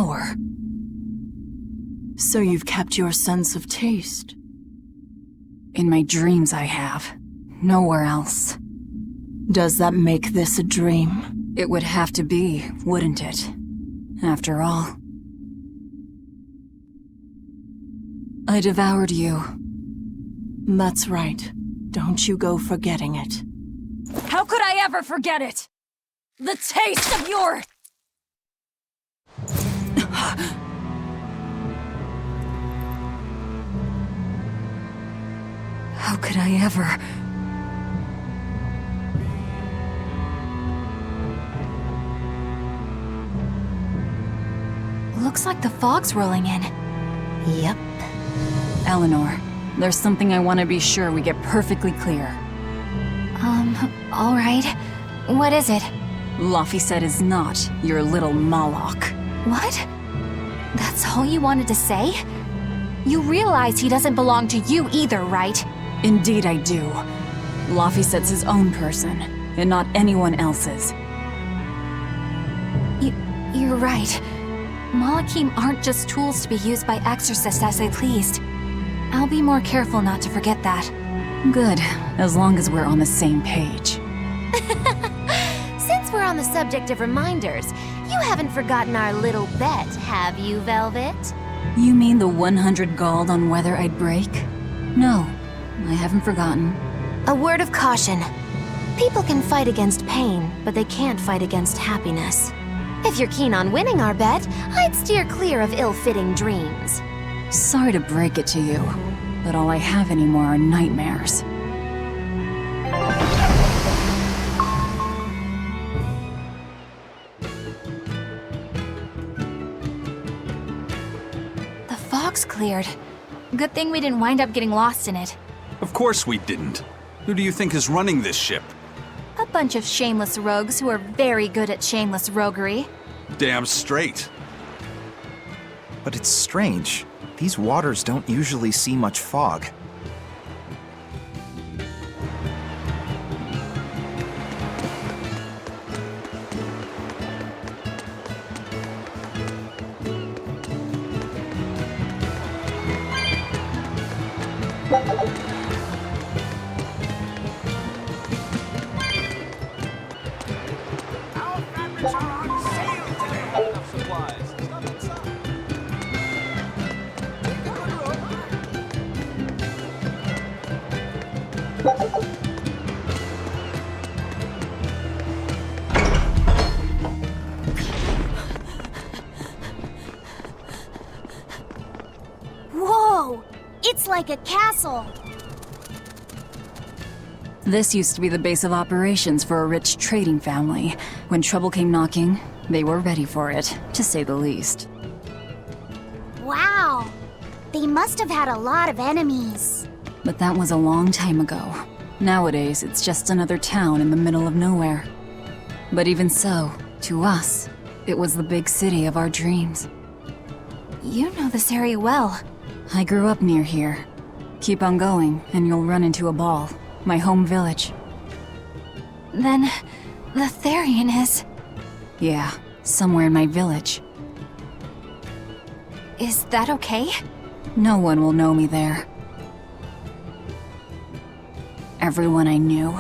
devour. So you've kept your sense of taste? In my dreams I have. Nowhere else. Does that make this a dream? It would have to be, wouldn't it? After all. I devoured you. That's right. Don't you go forgetting it. How could I ever forget it? The taste of your... How could I ever... Looks like the fog's rolling in. Yep. Eleanor, there's something I want to be sure we get perfectly clear. All right. What is it? Laphicet is not your little Moloch. What? That's all you wanted to say? You realize he doesn't belong to you either, right? Indeed I do. Laphicet's his own person, and not anyone else's. You're right. Malachim aren't just tools to be used by exorcists as they pleased. I'll be more careful not to forget that. Good, as long as we're on the same page. Since we're on the subject of reminders, you haven't forgotten our little bet, have you, Velvet? You mean the 100 gold on whether I'd break? No, I haven't forgotten. A word of caution. People can fight against pain, but they can't fight against happiness. If you're keen on winning our bet, I'd steer clear of ill-fitting dreams. Sorry to break it to you, but all I have anymore are nightmares. The fog's cleared. Good thing we didn't wind up getting lost in it. Of course we didn't. Who do you think is running this ship? A bunch of shameless rogues who are very good at shameless roguery. Damn straight. But it's strange. These waters don't usually see much fog. Whoa! It's like a castle! This used to be the base of operations for a rich trading family. When trouble came knocking, they were ready for it, to say the least. Wow! They must have had a lot of enemies. But that was a long time ago. Nowadays, it's just another town in the middle of nowhere. But even so, to us, it was the big city of our dreams. You know this area well. I grew up near here. Keep on going, and you'll run into a ball. My home village. Then, the Therian is... Yeah, somewhere in my village. Is that okay? No one will know me there. Everyone I knew,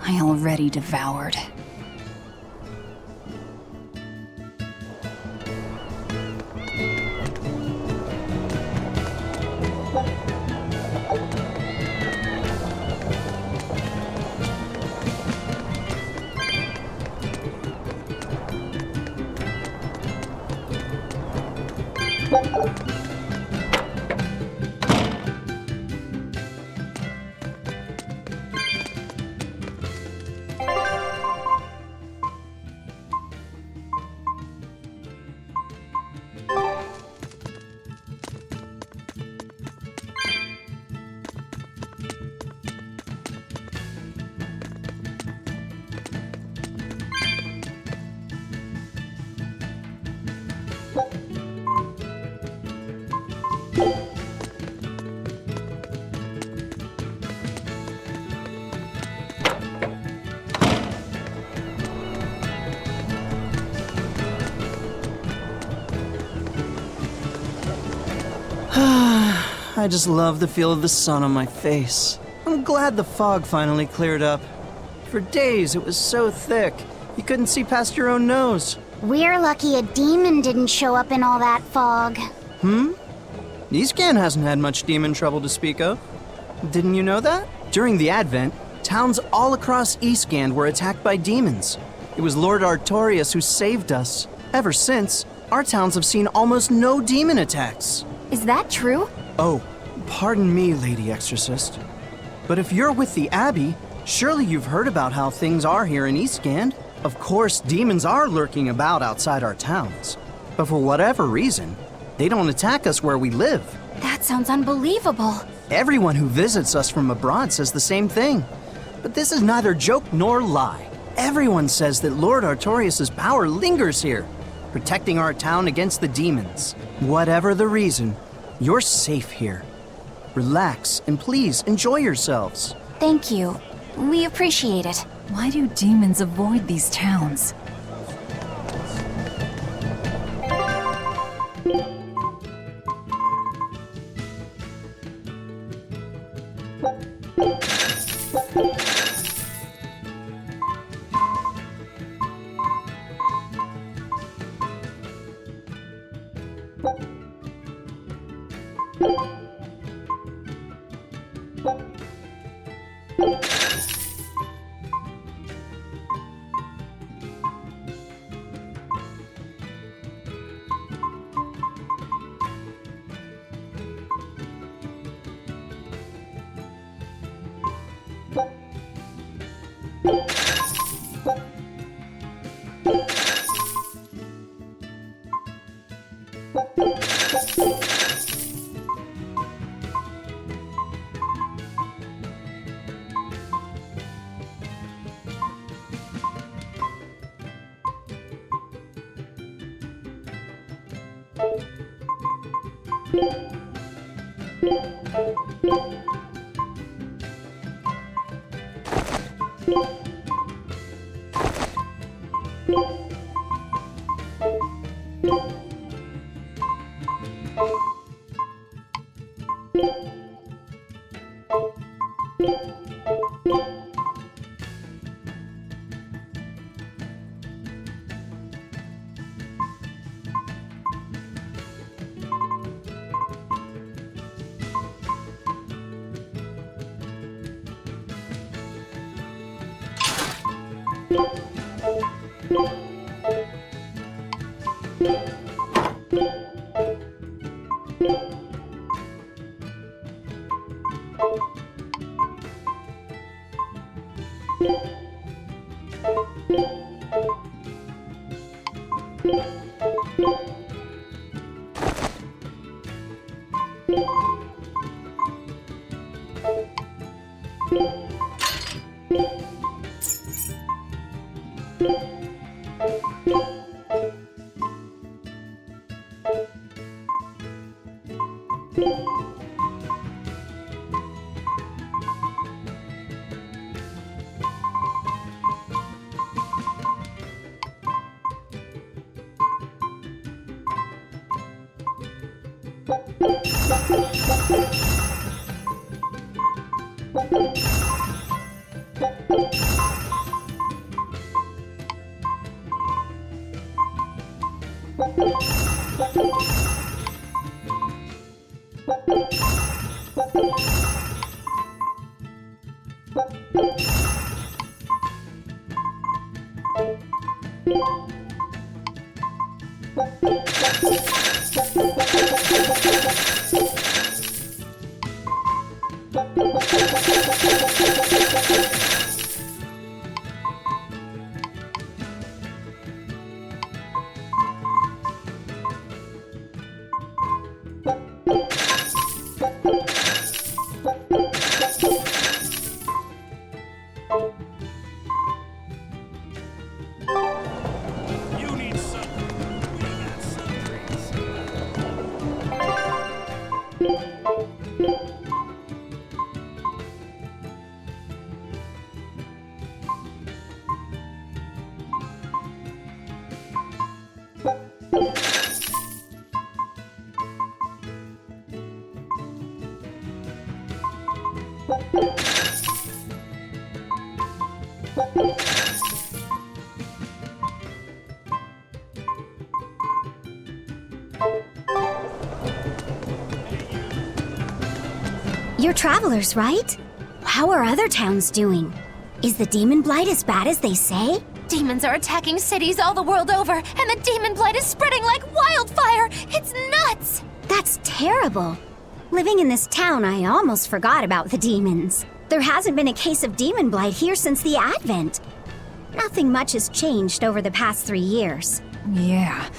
I already devoured. I just love the feel of the sun on my face. I'm glad the fog finally cleared up. For days it was so thick, you couldn't see past your own nose. We're lucky a demon didn't show up in all that fog. Eastcan hasn't had much demon trouble to speak of. Didn't you know that? During the Advent, towns all across Eastcan were attacked by demons. It was Lord Artorias who saved us. Ever since, our towns have seen almost no demon attacks. Is that true? Oh, pardon me, Lady Exorcist. But if you're with the Abbey, surely you've heard about how things are here in Eastgand. Of course, demons are lurking about outside our towns. But for whatever reason, they don't attack us where we live. That sounds unbelievable. Everyone who visits us from abroad says the same thing. But this is neither joke nor lie. Everyone says that Lord Artorias' power lingers here, protecting our town against the demons. Whatever the reason, you're safe here. Relax and please enjoy yourselves. Thank you. We appreciate it. Why do demons avoid these towns? You're travelers, right? How are other towns doing? Is the demon blight as bad as they say? Demons are attacking cities all the world over, and the demon blight is spreading like wildfire! It's nuts! That's terrible. Living in this town, I almost forgot about the demons. There hasn't been a case of demon blight here since the Advent. Nothing much has changed over the past 3 years. Yeah.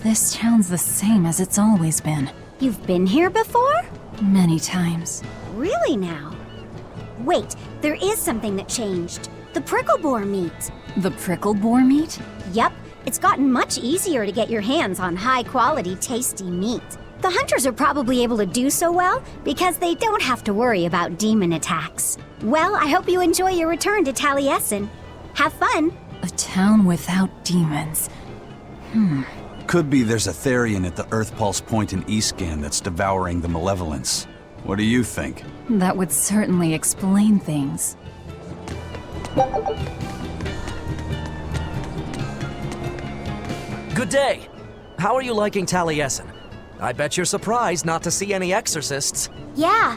This town's the same as it's always been. You've been here before? Many times. Really now? Wait, there is something that changed. The prickle boar meat. The prickle boar meat? Yep, it's gotten much easier to get your hands on high-quality, tasty meat. The hunters are probably able to do so well because they don't have to worry about demon attacks. Well, I hope you enjoy your return to Taliesin. Have fun! A town without demons. Could be there's a Therian at the Earth Pulse point in Eastgan that's devouring the malevolence. What do you think? That would certainly explain things. Good day. How are you liking Taliesin? I bet you're surprised not to see any exorcists. Yeah,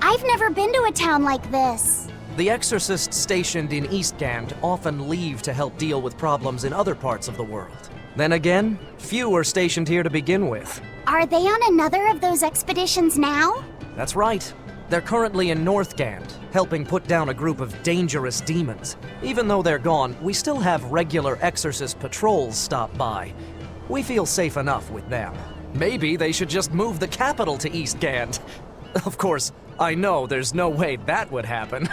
I've never been to a town like this. The exorcists stationed in Eastgand often leave to help deal with problems in other parts of the world. Then again, few are stationed here to begin with. Are they on another of those expeditions now? That's right. They're currently in Northgand, helping put down a group of dangerous demons. Even though they're gone, we still have regular exorcist patrols stop by. We feel safe enough with them. Maybe they should just move the capital to Eastgand. Of course, I know there's no way that would happen.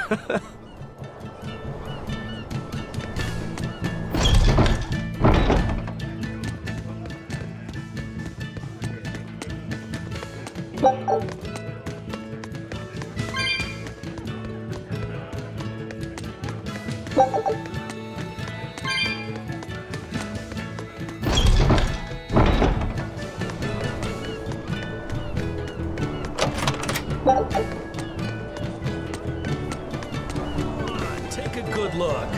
Take a good look.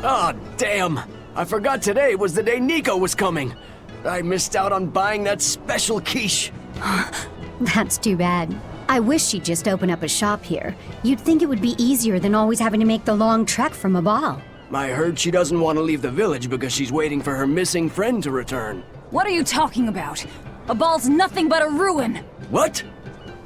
Ah, damn! I forgot today was the day Nico was coming. I missed out on buying that special quiche. That's too bad. I wish she'd just open up a shop here. You'd think it would be easier than always having to make the long trek from a ball. I heard she doesn't want to leave the village because she's waiting for her missing friend to return. What are you talking about? A ball's nothing but a ruin! What?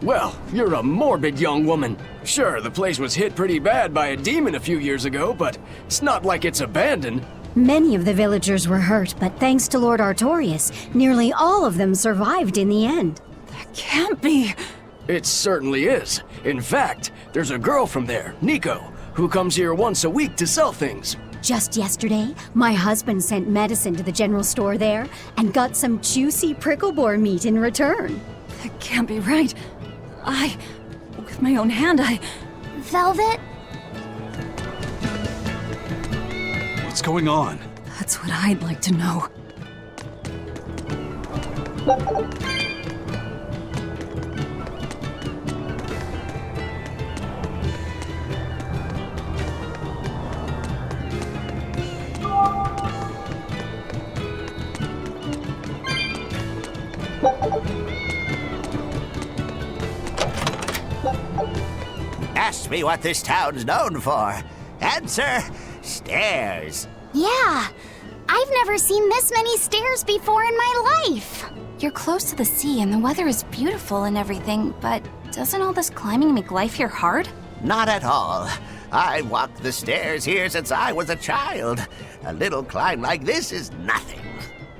Well, you're a morbid young woman. Sure, the place was hit pretty bad by a demon a few years ago, but it's not like it's abandoned. Many of the villagers were hurt, but thanks to Lord Artorius, nearly all of them survived in the end. That can't be. It certainly is. In fact, there's a girl from there, Nico, who comes here once a week to sell things. Just yesterday, my husband sent medicine to the general store there and got some juicy prickle boar meat in return. That can't be right. With my own hand, Velvet? What's going on? That's what I'd like to know. Ask me what this town's known for. Answer, stairs. Yeah, I've never seen this many stairs before in my life. You're close to the sea and the weather is beautiful and everything, but doesn't all this climbing make life here hard? Not at all. I walked the stairs here since I was a child. A little climb like this is nothing.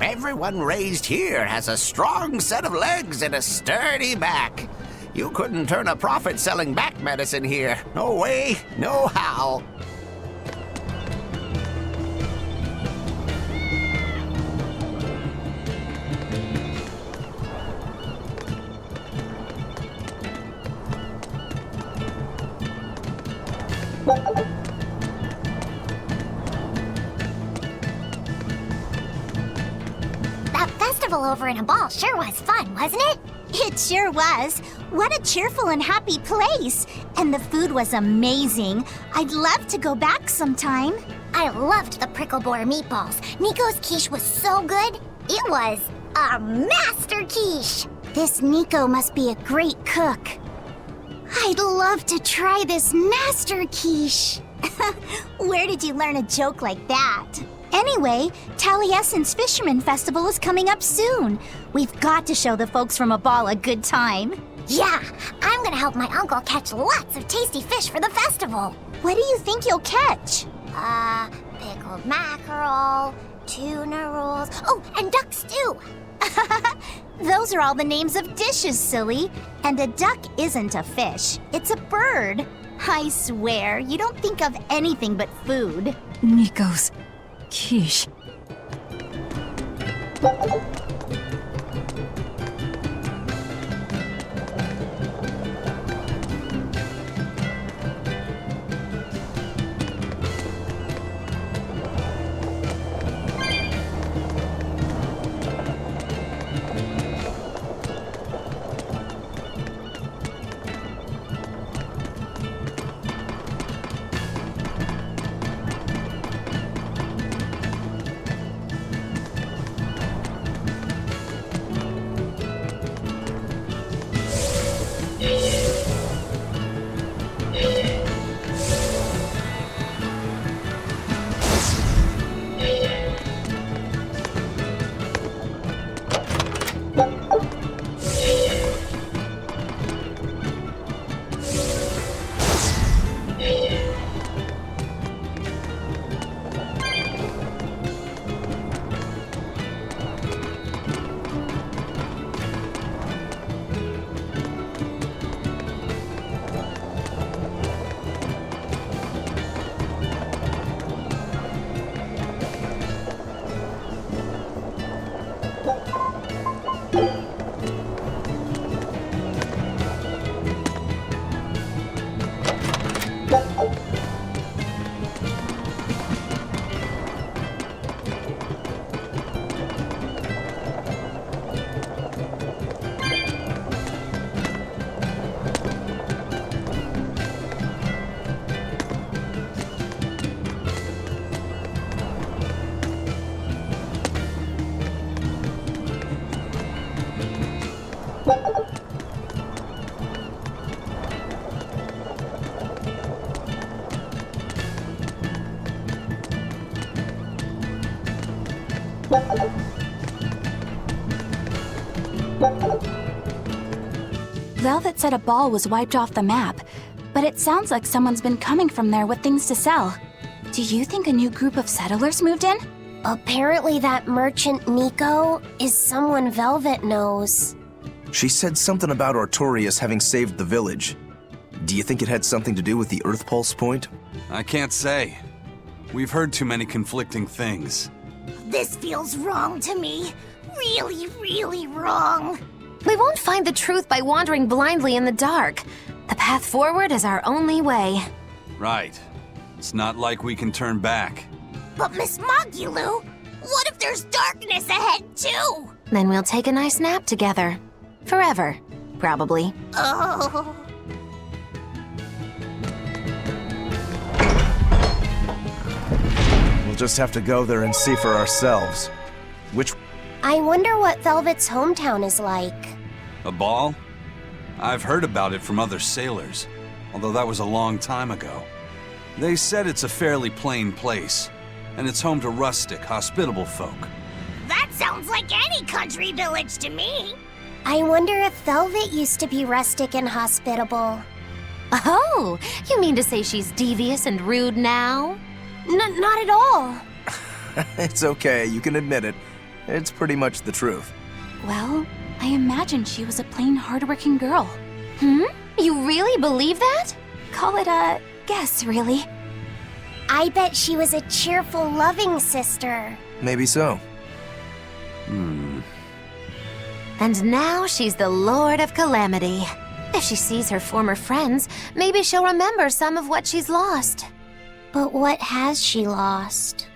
Everyone raised here has a strong set of legs and a sturdy back. You couldn't turn a profit selling back medicine here. No way, no how. That festival over in a ball sure was fun, wasn't it? It sure was. What a cheerful and happy place. And the food was amazing. I'd love to go back sometime. I loved the prickle boar meatballs. Nico's quiche was so good. It was a master quiche. This Nico must be a great cook. I'd love to try this master quiche. Where did you learn a joke like that? Anyway, Taliesin's Fisherman Festival is coming up soon. We've got to show the folks from Abal a good time. Yeah, I'm gonna help my uncle catch lots of tasty fish for the festival. What do you think you'll catch? Pickled mackerel, tuna rolls, oh, and duck stew. Those are all the names of dishes, silly. And a duck isn't a fish, it's a bird. I swear, you don't think of anything but food. Nico's quiche. Velvet said a ball was wiped off the map, but it sounds like someone's been coming from there with things to sell. Do you think a new group of settlers moved in? Apparently that merchant Nico is someone Velvet knows. She said something about Artorias having saved the village. Do you think it had something to do with the Earth Pulse point? I can't say. We've heard too many conflicting things. This feels wrong to me. Really, really wrong. We won't find the truth by wandering blindly in the dark. The path forward is our only way. Right. It's not like we can turn back. But Miss Mogulu, what if there's darkness ahead too? Then we'll take a nice nap together. Forever, probably. Oh. We'll just have to go there and see for ourselves. I wonder what Velvet's hometown is like. A ball? I've heard about it from other sailors, although that was a long time ago. They said it's a fairly plain place, and it's home to rustic, hospitable folk. That sounds like any country village to me. I wonder if Velvet used to be rustic and hospitable. Oh, you mean to say she's devious and rude now? Not at all. It's okay, you can admit it. It's pretty much the truth. Well, I imagine she was a plain, hardworking girl. You really believe that? Call it a guess, really. I bet she was a cheerful, loving sister. Maybe so. And now she's the Lord of Calamity. If she sees her former friends, maybe she'll remember some of what she's lost. But what has she lost?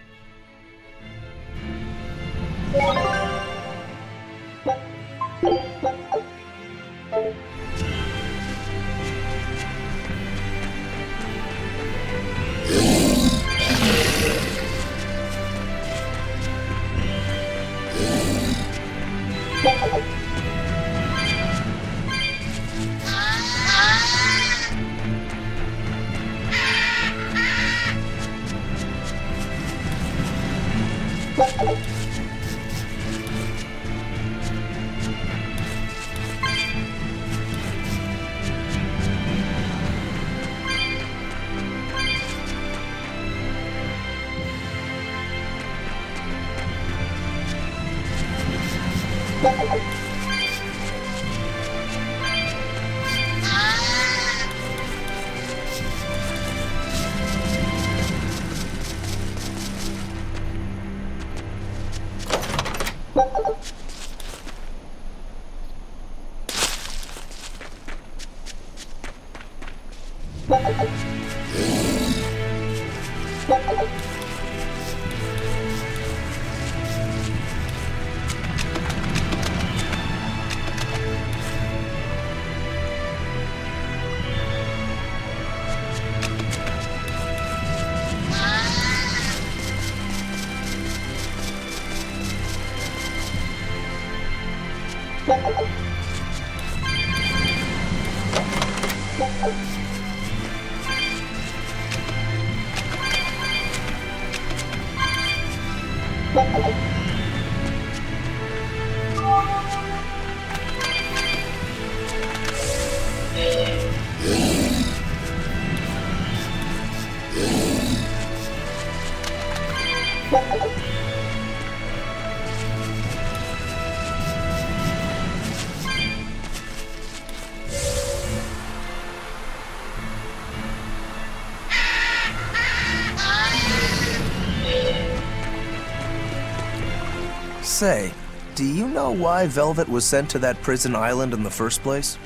Say, do you know why Velvet was sent to that prison island in the first place?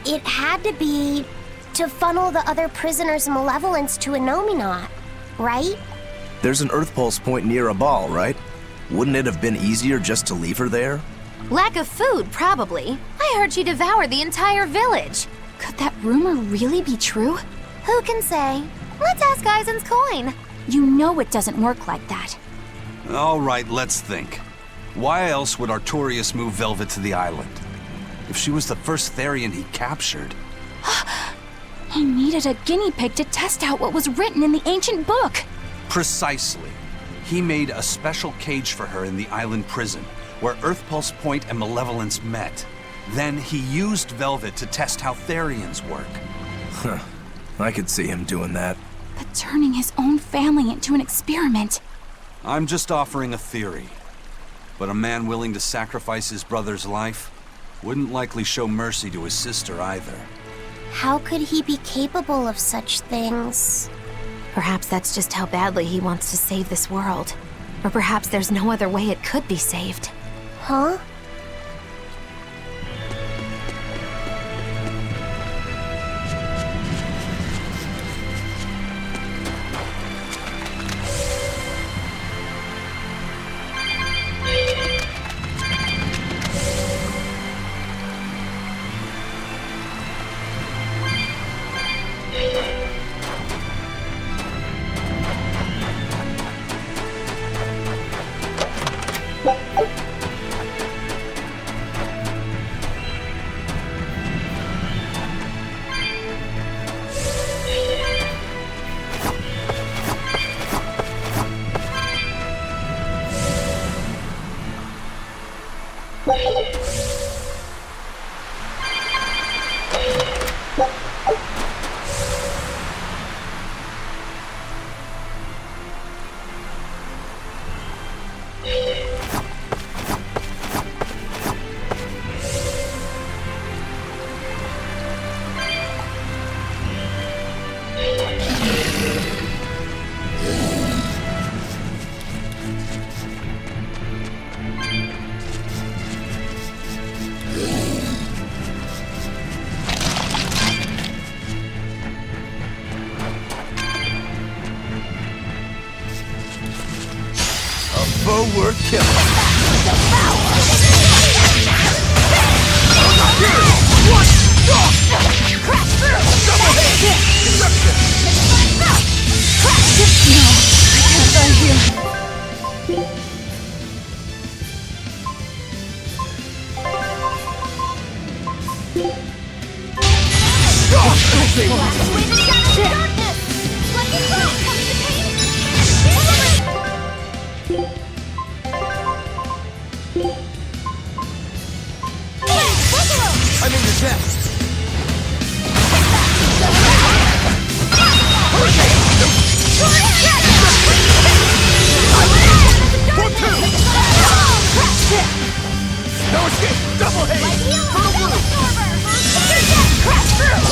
It had to be to funnel the other prisoners' malevolence to Innominat, right? There's an Earth Pulse point near a ball, right? Wouldn't it have been easier just to leave her there? Lack of food, probably. I heard she devoured the entire village. Could that rumor really be true? Who can say? Let's ask Aizen's coin. You know it doesn't work like that. All right, let's think. Why else would Artorias move Velvet to the island? If she was the first Therian he captured... He needed a guinea pig to test out what was written in the ancient book. Precisely. He made a special cage for her in the island prison, where Earth Pulse Point and Malevolence met. Then he used Velvet to test how Therians work. Huh. I could see him doing that. But turning his own family into an experiment. I'm just offering a theory. But a man willing to sacrifice his brother's life wouldn't likely show mercy to his sister either. How could he be capable of such things? Perhaps that's just how badly he wants to save this world. Or perhaps there's no other way it could be saved. Huh? Forward kill. I'm in your chest. No escape! Double haze! For the blue! Crash through!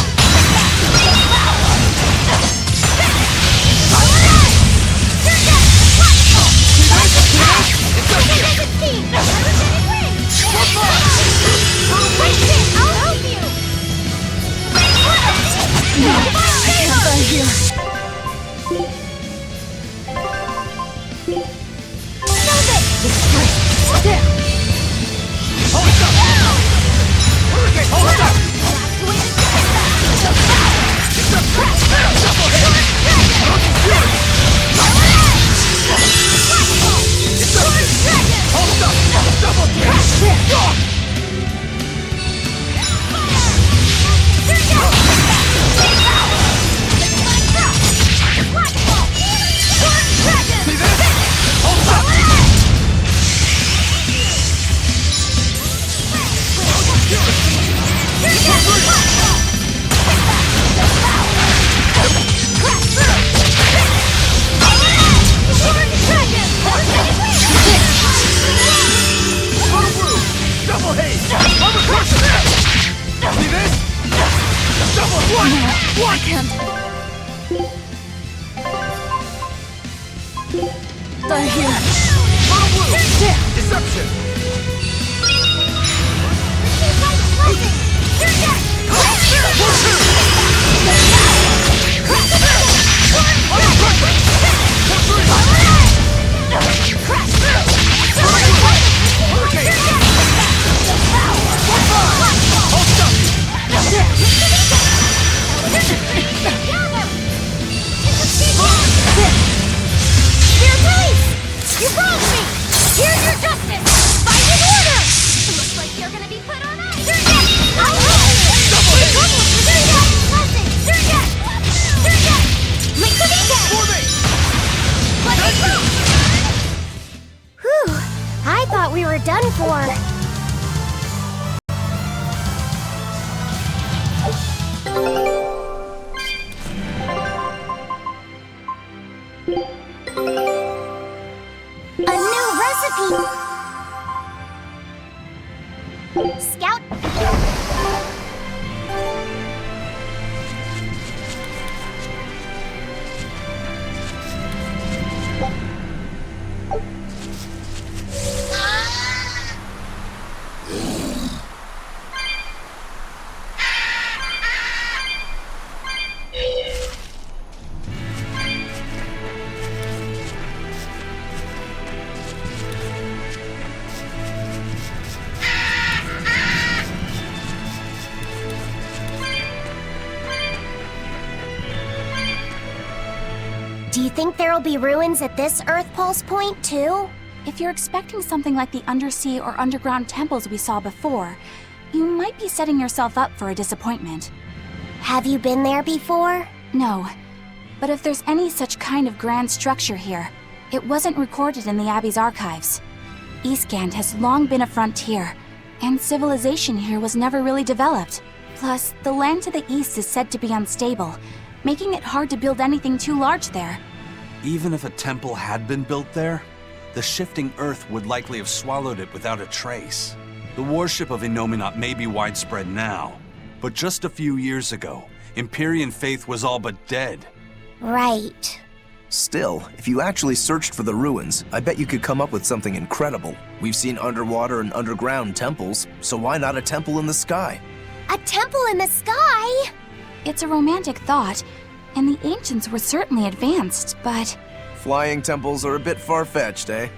You're gonna be put on ice! Double Do you think there'll be ruins at this Earth Pulse point, too? If you're expecting something like the undersea or underground temples we saw before, you might be setting yourself up for a disappointment. Have you been there before? No, but if there's any such kind of grand structure here, it wasn't recorded in the Abbey's archives. Eastgand has long been a frontier, and civilization here was never really developed. Plus, the land to the east is said to be unstable, making it hard to build anything too large there. Even if a temple had been built there, the shifting earth would likely have swallowed it without a trace. The worship of Innominat may be widespread now, but just a few years ago, Empyrean faith was all but dead. Right. Still, if you actually searched for the ruins, I bet you could come up with something incredible. We've seen underwater and underground temples, so why not a temple in the sky? A temple in the sky? It's a romantic thought, and the ancients were certainly advanced, but... Flying temples are a bit far-fetched, eh?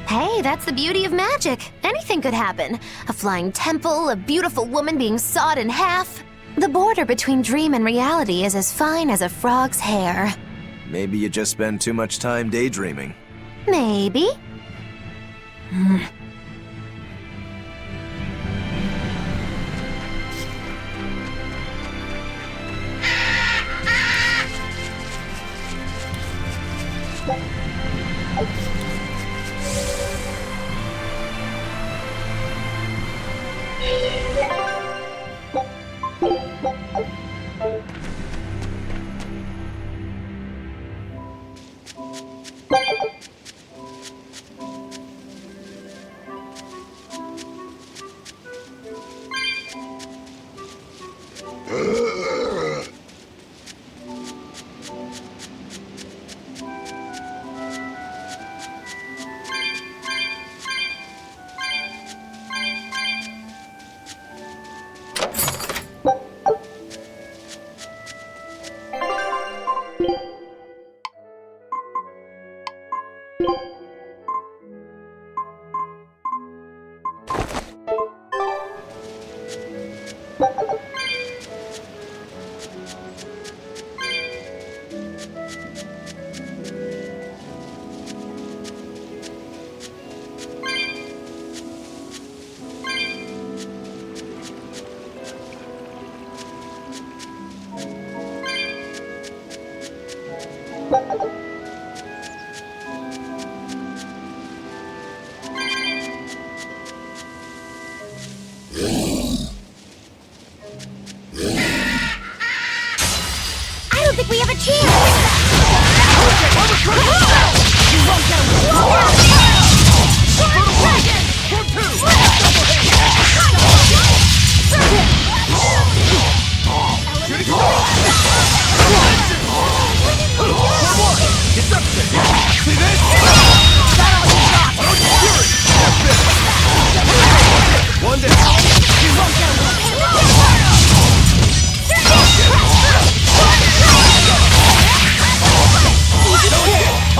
Hey, that's the beauty of magic. Anything could happen. A flying temple, a beautiful woman being sawed in half. The border between dream and reality is as fine as a frog's hair. Maybe you just spend too much time daydreaming. Maybe.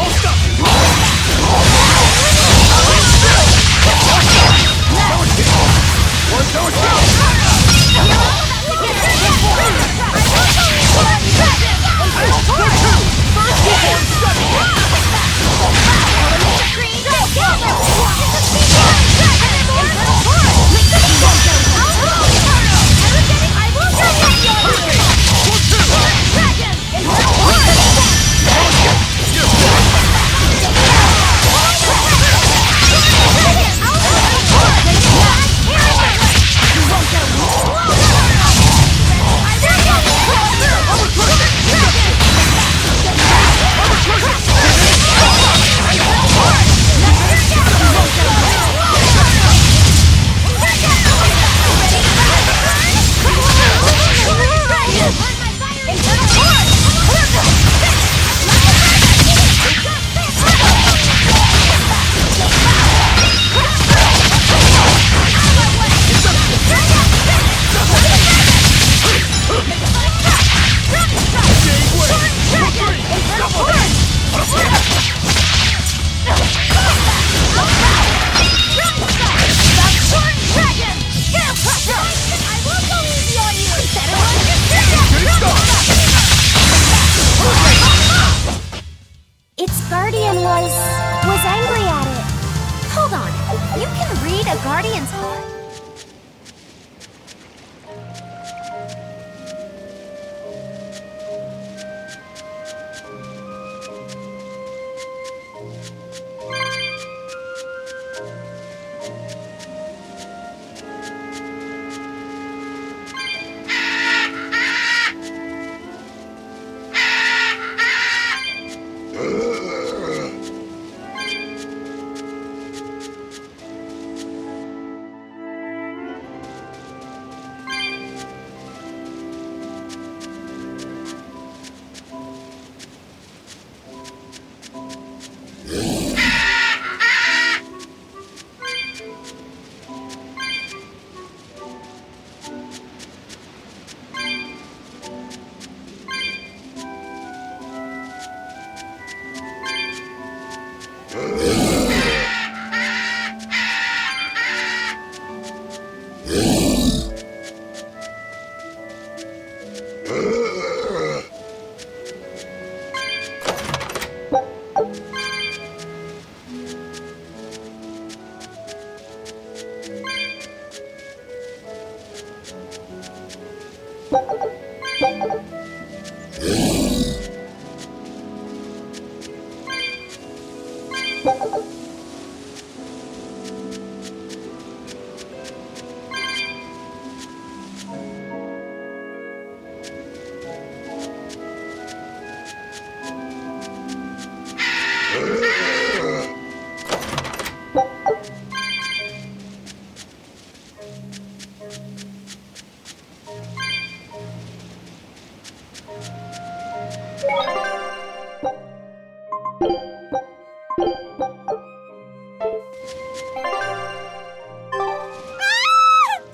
I'll stop you! the Guardians are.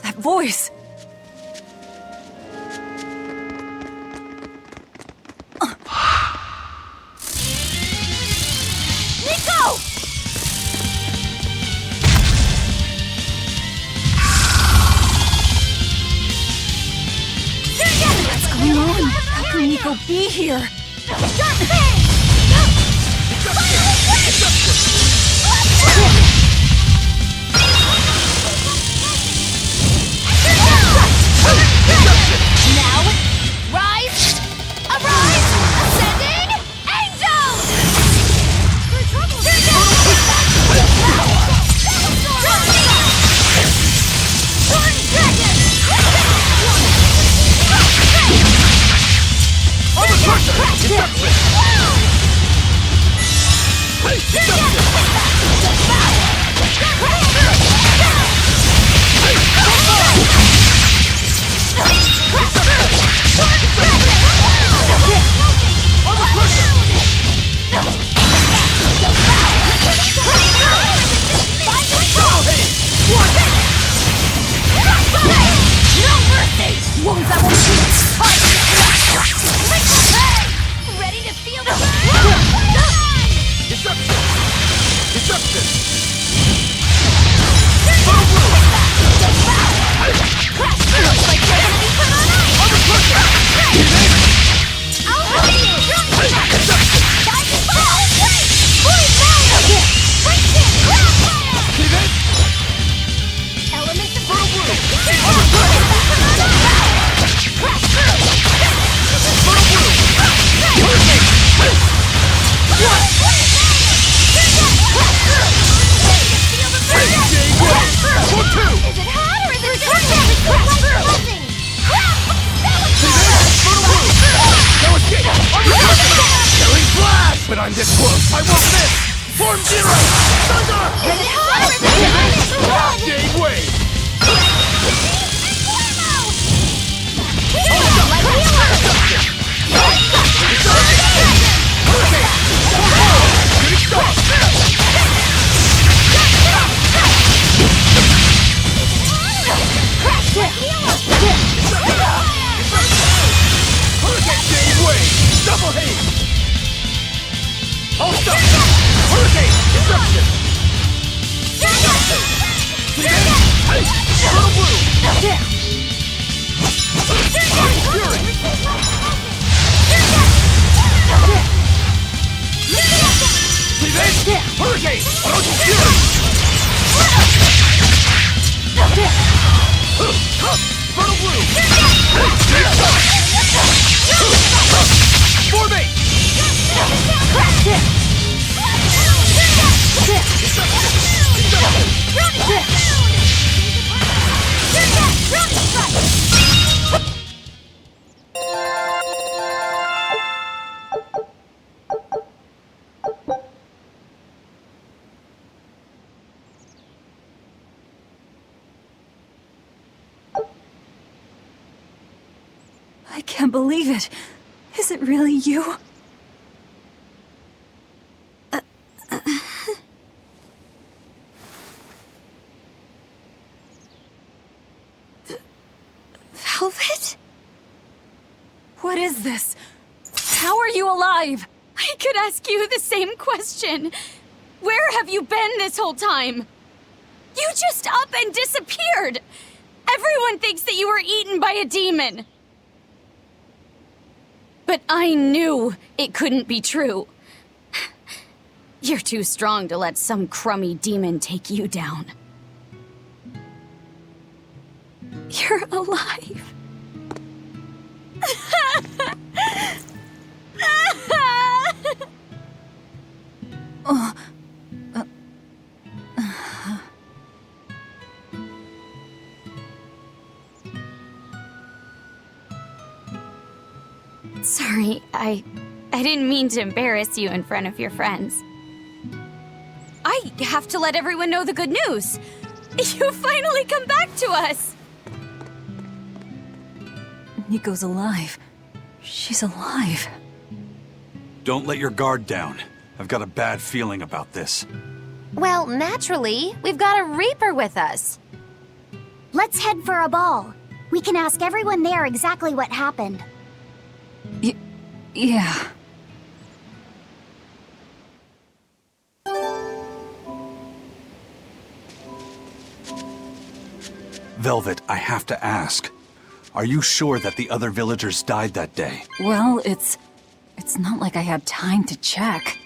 That voice! Nico! What's going on? How can Nico be here? Now, rise, arise, ascending, angels! Ready to feel the But I'm this close, I won't miss! Form Zero! Thunder! Gave way! Double haste! All stop! Hurricane! Disruption! Little blue! Fury! Hurricane! Fury! Fertile Bloom! Formate! I can't believe it. Is it really you? Velvet? What is this? How are you alive? I could ask you the same question. Where have you been this whole time? You just up and disappeared! Everyone thinks that you were eaten by a demon. But I knew it couldn't be true. You're too strong to let some crummy demon take you down. You're alive. Sorry, I didn't mean to embarrass you in front of your friends. I have to let everyone know the good news. You finally come back to us! Nico's alive. She's alive. Don't let your guard down. I've got a bad feeling about this. Well, naturally, we've got a Reaper with us. Let's head for a ball. We can ask everyone there exactly what happened. Yeah. Velvet, I have to ask. Are you sure that the other villagers died that day? Well, it's not like I had time to check.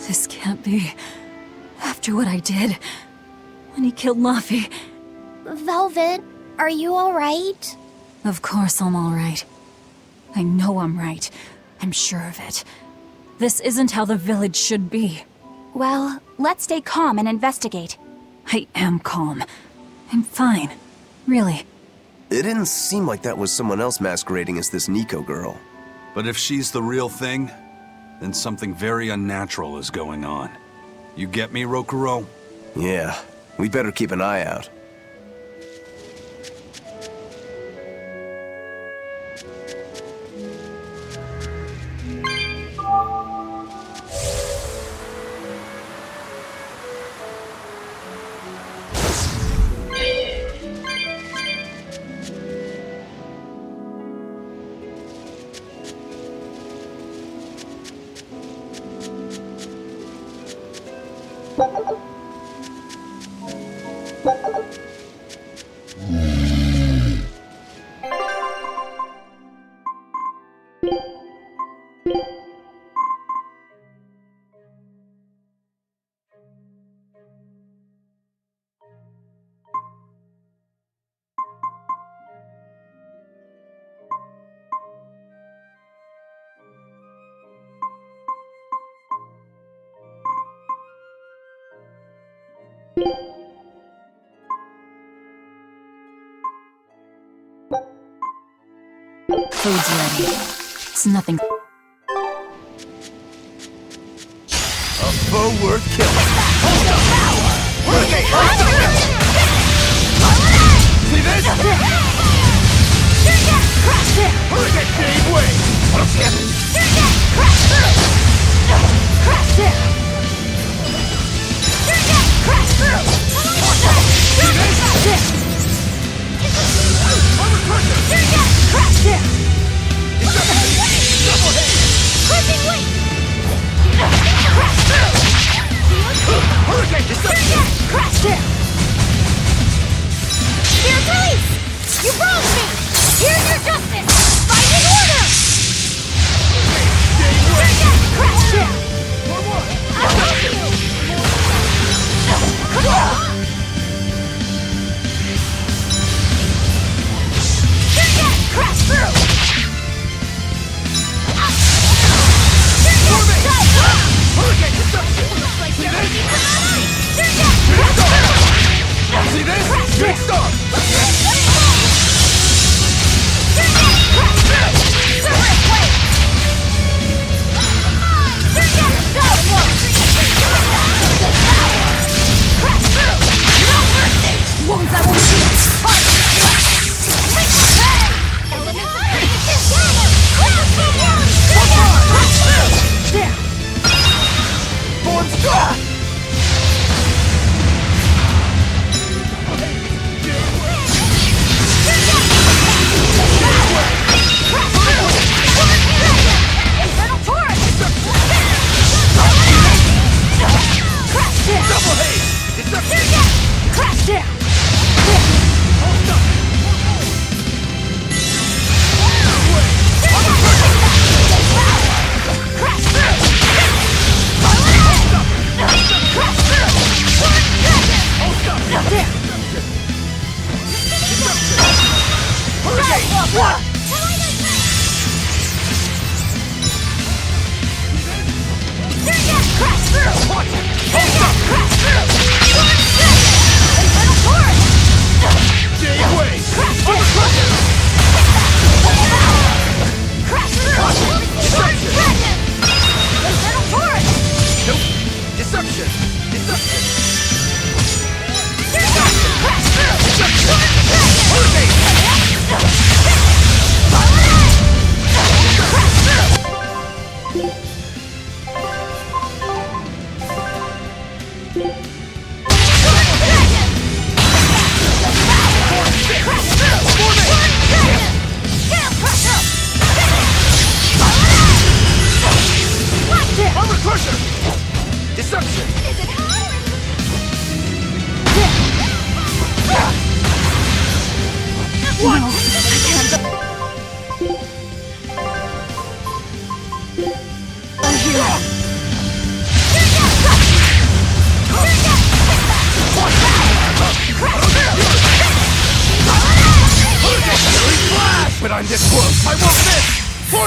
This can't be. After what I did, when he killed Laffy. Velvet, are you alright? Of course I'm alright. I know I'm right. I'm sure of it. This isn't how the village should be. Well, let's stay calm and investigate. I am calm. I'm fine. Really. It didn't seem like that was someone else masquerading as this Nico girl. But if she's the real thing, then something very unnatural is going on. You get me, Rokuro? Yeah, we better keep an eye out. Food's ready. It's nothing. A foe worth killing. See this? Crash it! Hurricane gave way! Crash through! Crash it! Crash through! Crash it! Crash it! Crushing weight! Crash through! Hurricane deception! Crash it! Spirit release! You broke me! Here's your justice! Fight in order!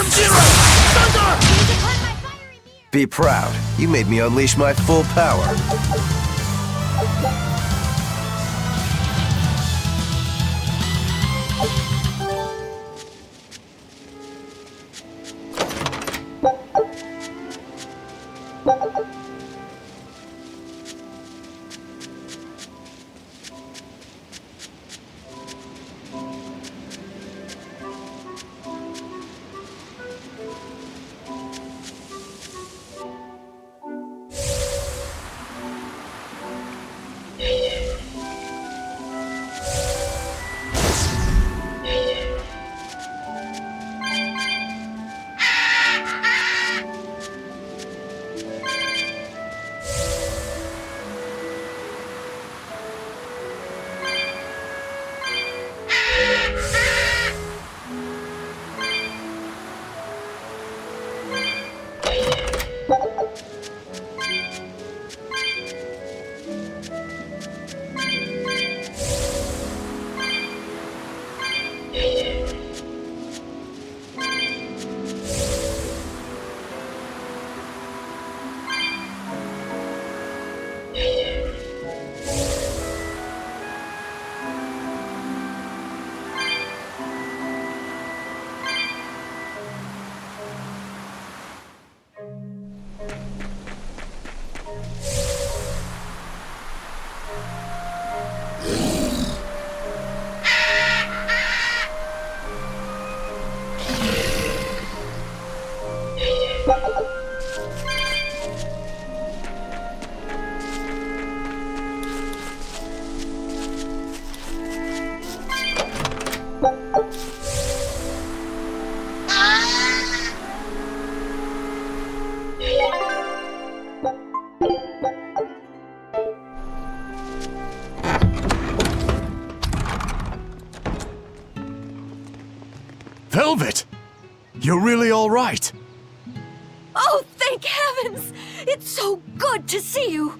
Sub-Zero! Thunder! Be proud. You made me unleash my full power. Velvet! You're really all right. Oh, thank heavens! It's so good to see you!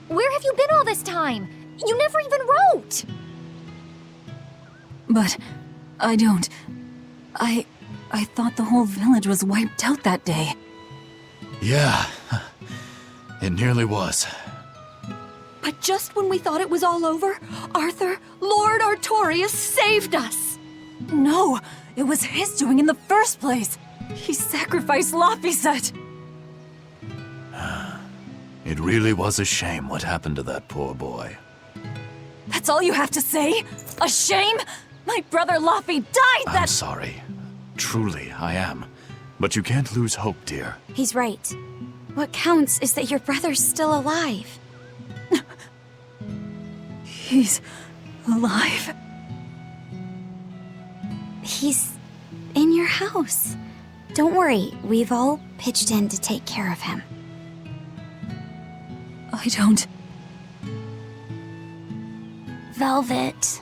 Where have you been all this time? You never even wrote! But I don't. I thought the whole village was wiped out that day. Yeah, it nearly was. But just when we thought it was all over, Arthur, Lord Artorias saved us! No, it was his doing in the first place. He sacrificed Laphicet. It really was a shame what happened to that poor boy. That's all you have to say? A shame? My brother Laffy died I'm sorry. Truly, I am. But you can't lose hope, dear. He's right. What counts is that your brother's still alive. He's alive. He's in your house. Don't worry, we've all pitched in to take care of him. I don't... Velvet.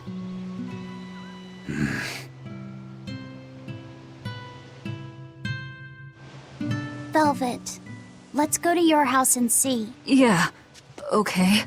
Velvet, let's go to your house and see. Yeah, okay.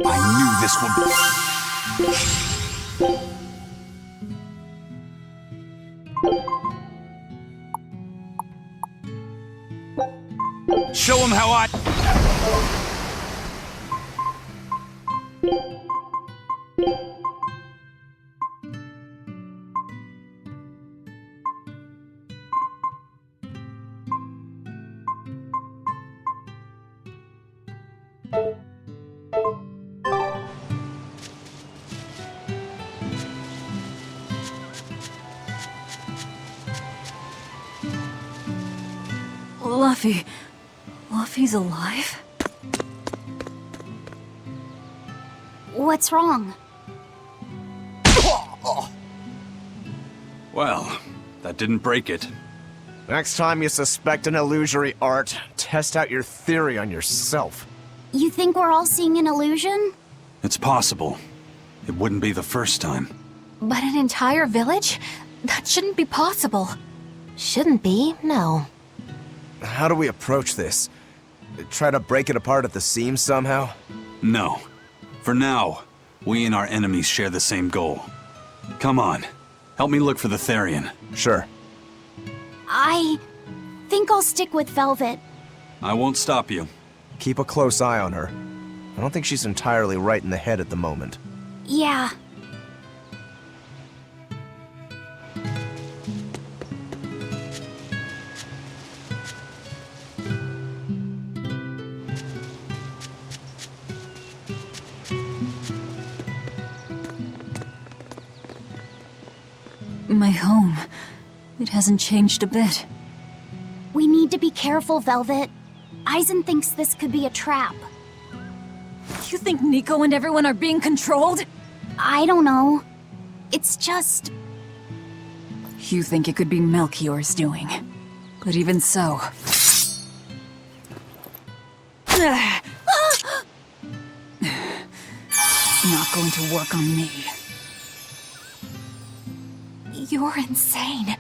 I knew this would... Show him how I... Luffy's alive? What's wrong? Well, that didn't break it. Next time you suspect an illusory art, test out your theory on yourself. You think we're all seeing an illusion? It's possible. It wouldn't be the first time. But an entire village? That shouldn't be possible. Shouldn't be, no. How do we approach this? Try to break it apart at the seams somehow? No. For now, we and our enemies share the same goal. Come on. Help me look for the Therian. Sure. I think I'll stick with Velvet. I won't stop you. Keep a close eye on her. I don't think she's entirely right in the head at the moment. Yeah. My home. It hasn't changed a bit. We need to be careful, Velvet. Aizen thinks this could be a trap. You think Nico and everyone are being controlled? I don't know. It's just... You think it could be Melchior's doing. But even so... It's not going to work on me. You're insane.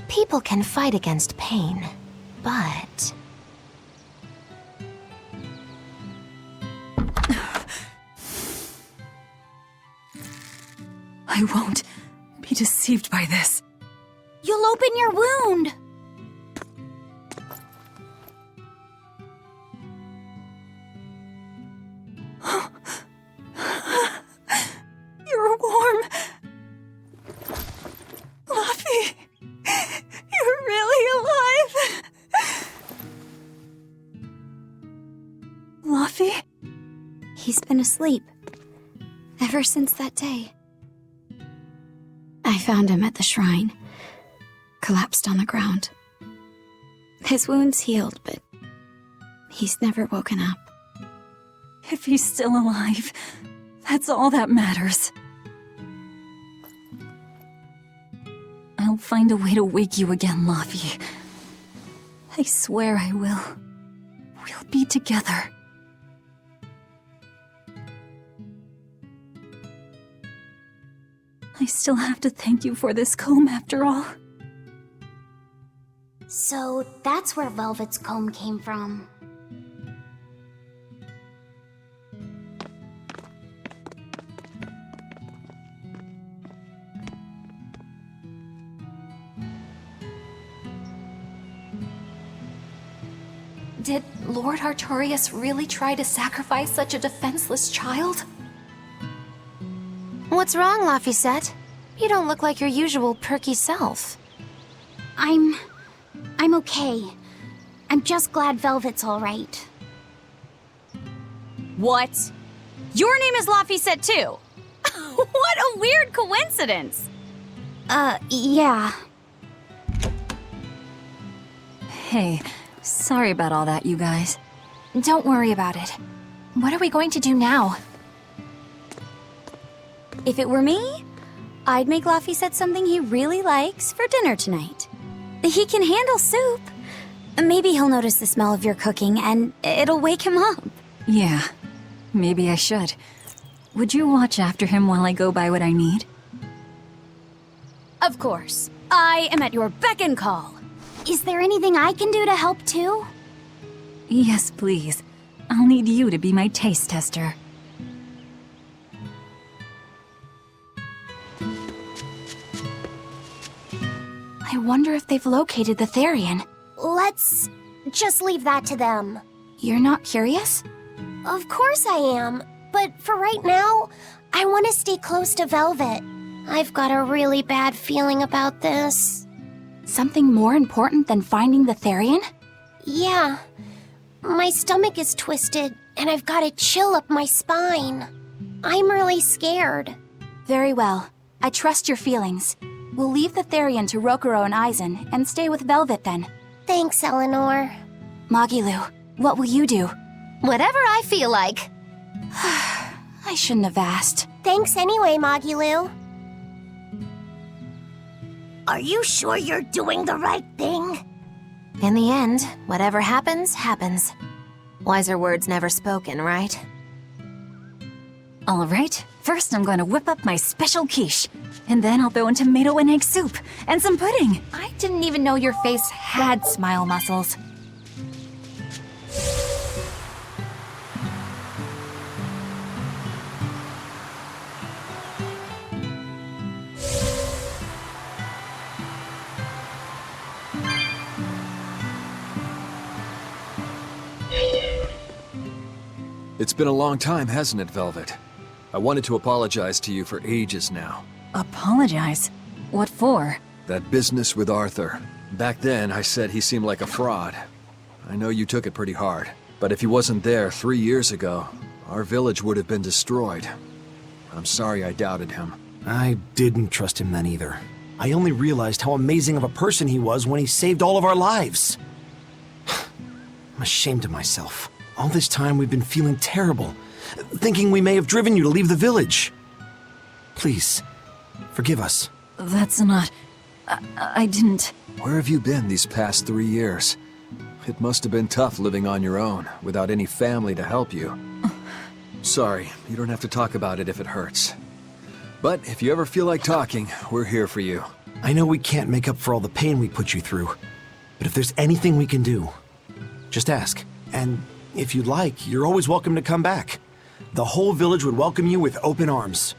People can fight against pain, but... I won't be deceived by this. You'll open your wound! You're warm. Luffy, you're really alive. Luffy? He's been asleep. Ever since that day. I found him at the shrine. Collapsed on the ground. His wounds healed, but he's never woken up. If he's still alive, that's all that matters. I'll find a way to wake you again, Luffy. I swear I will. We'll be together. I still have to thank you for this comb after all. So that's where Velvet's comb came from. Did Lord Artorias really try to sacrifice such a defenseless child? What's wrong, Laphicet? You don't look like your usual perky self. I'm okay. I'm just glad Velvet's all right. What? Your name is Laphicet too? What a weird coincidence! Yeah. Hey, sorry about all that, you guys. Don't worry about it. What are we going to do now? If it were me, I'd make Laphicet something he really likes for dinner tonight. He can handle soup. Maybe he'll notice the smell of your cooking and it'll wake him up. Yeah, maybe I should. Would you watch after him while I go buy what I need? Of course. I am at your beck and call. Is there anything I can do to help too? Yes, please. I'll need you to be my taste tester. I wonder if they've located the Therian. Let's just leave that to them. You're not curious? Of course I am, but for right now, I want to stay close to Velvet. I've got a really bad feeling about this. Something more important than finding the Therian? Yeah. My stomach is twisted, and I've got a chill up my spine. I'm really scared. Very well. I trust your feelings. We'll leave the Therian to Rokuro and Aizen, and stay with Velvet then. Thanks, Eleanor. Magilu, what will you do? Whatever I feel like. I shouldn't have asked. Thanks anyway, Magilu. Are you sure you're doing the right thing? In the end, whatever happens, happens. Wiser words never spoken, right? All right, first I'm going to whip up my special quiche. And then I'll throw in tomato and egg soup. And some pudding. I didn't even know your face had smile muscles. It's been a long time, hasn't it, Velvet? I wanted to apologize to you for ages now. Apologize? What for? That business with Arthur. Back then, I said he seemed like a fraud. I know you took it pretty hard, but if he wasn't there 3 years ago, our village would have been destroyed. I'm sorry I doubted him. I didn't trust him then either. I only realized how amazing of a person he was when he saved all of our lives. I'm ashamed of myself. All this time we've been feeling terrible, thinking we may have driven you to leave the village. Please, forgive us. That's not... I didn't... Where have you been these past 3 years? It must have been tough living on your own, without any family to help you. Sorry, you don't have to talk about it if it hurts. But if you ever feel like talking, we're here for you. I know we can't make up for all the pain we put you through, but if there's anything we can do, just ask. And if you'd like, you're always welcome to come back. The whole village would welcome you with open arms.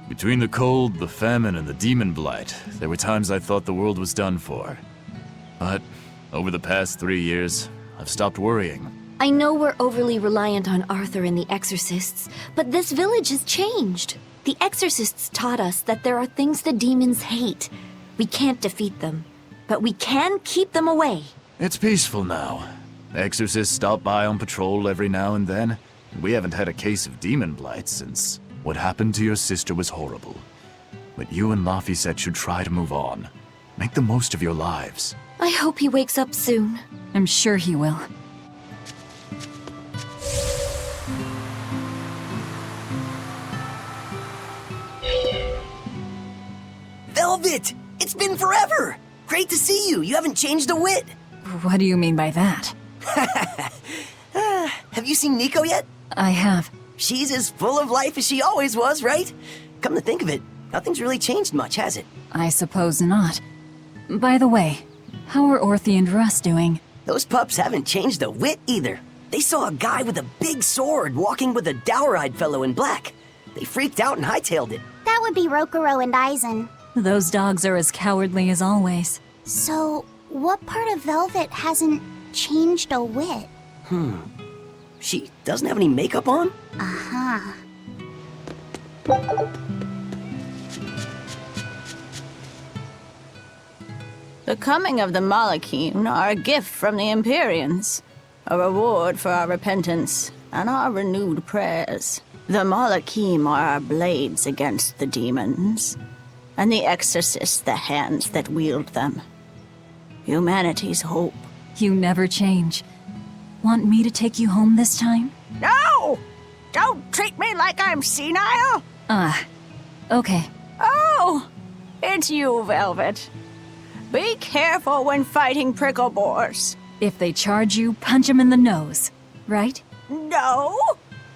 Between the cold, the famine, and the demon blight, there were times I thought the world was done for. But over the past 3 years, I've stopped worrying. I know we're overly reliant on Arthur and the Exorcists, but this village has changed. The Exorcists taught us that there are things the demons hate. We can't defeat them, but we can keep them away. It's peaceful now. Exorcists stop by on patrol every now and then. We haven't had a case of demon blight since what happened to your sister was horrible. But you and Laphicet should try to move on. Make the most of your lives. I hope he wakes up soon. I'm sure he will. Velvet! It's been forever! Great to see you. You haven't changed a whit. What do you mean by that? Have you seen Nico yet? I have. She's as full of life as she always was, right? Come to think of it, nothing's really changed much, has it? I suppose not. By the way, how are Orthy and Russ doing? Those pups haven't changed a whit either. They saw a guy with a big sword walking with a dour-eyed fellow in black. They freaked out and hightailed it. That would be Rokuro and Aizen. Those dogs are as cowardly as always. So, what part of Velvet hasn't changed a whit? She doesn't have any makeup on? Uh-huh. The coming of the Malachim are a gift from the Empyreans, a reward for our repentance and our renewed prayers. The Malachim are our blades against the demons, and the exorcists the hands that wield them. Humanity's hope. You never change. Want me to take you home this time? No! Don't treat me like I'm senile! Okay. Oh! It's you, Velvet. Be careful when fighting prickle boars. If they charge you, punch them in the nose, right? No!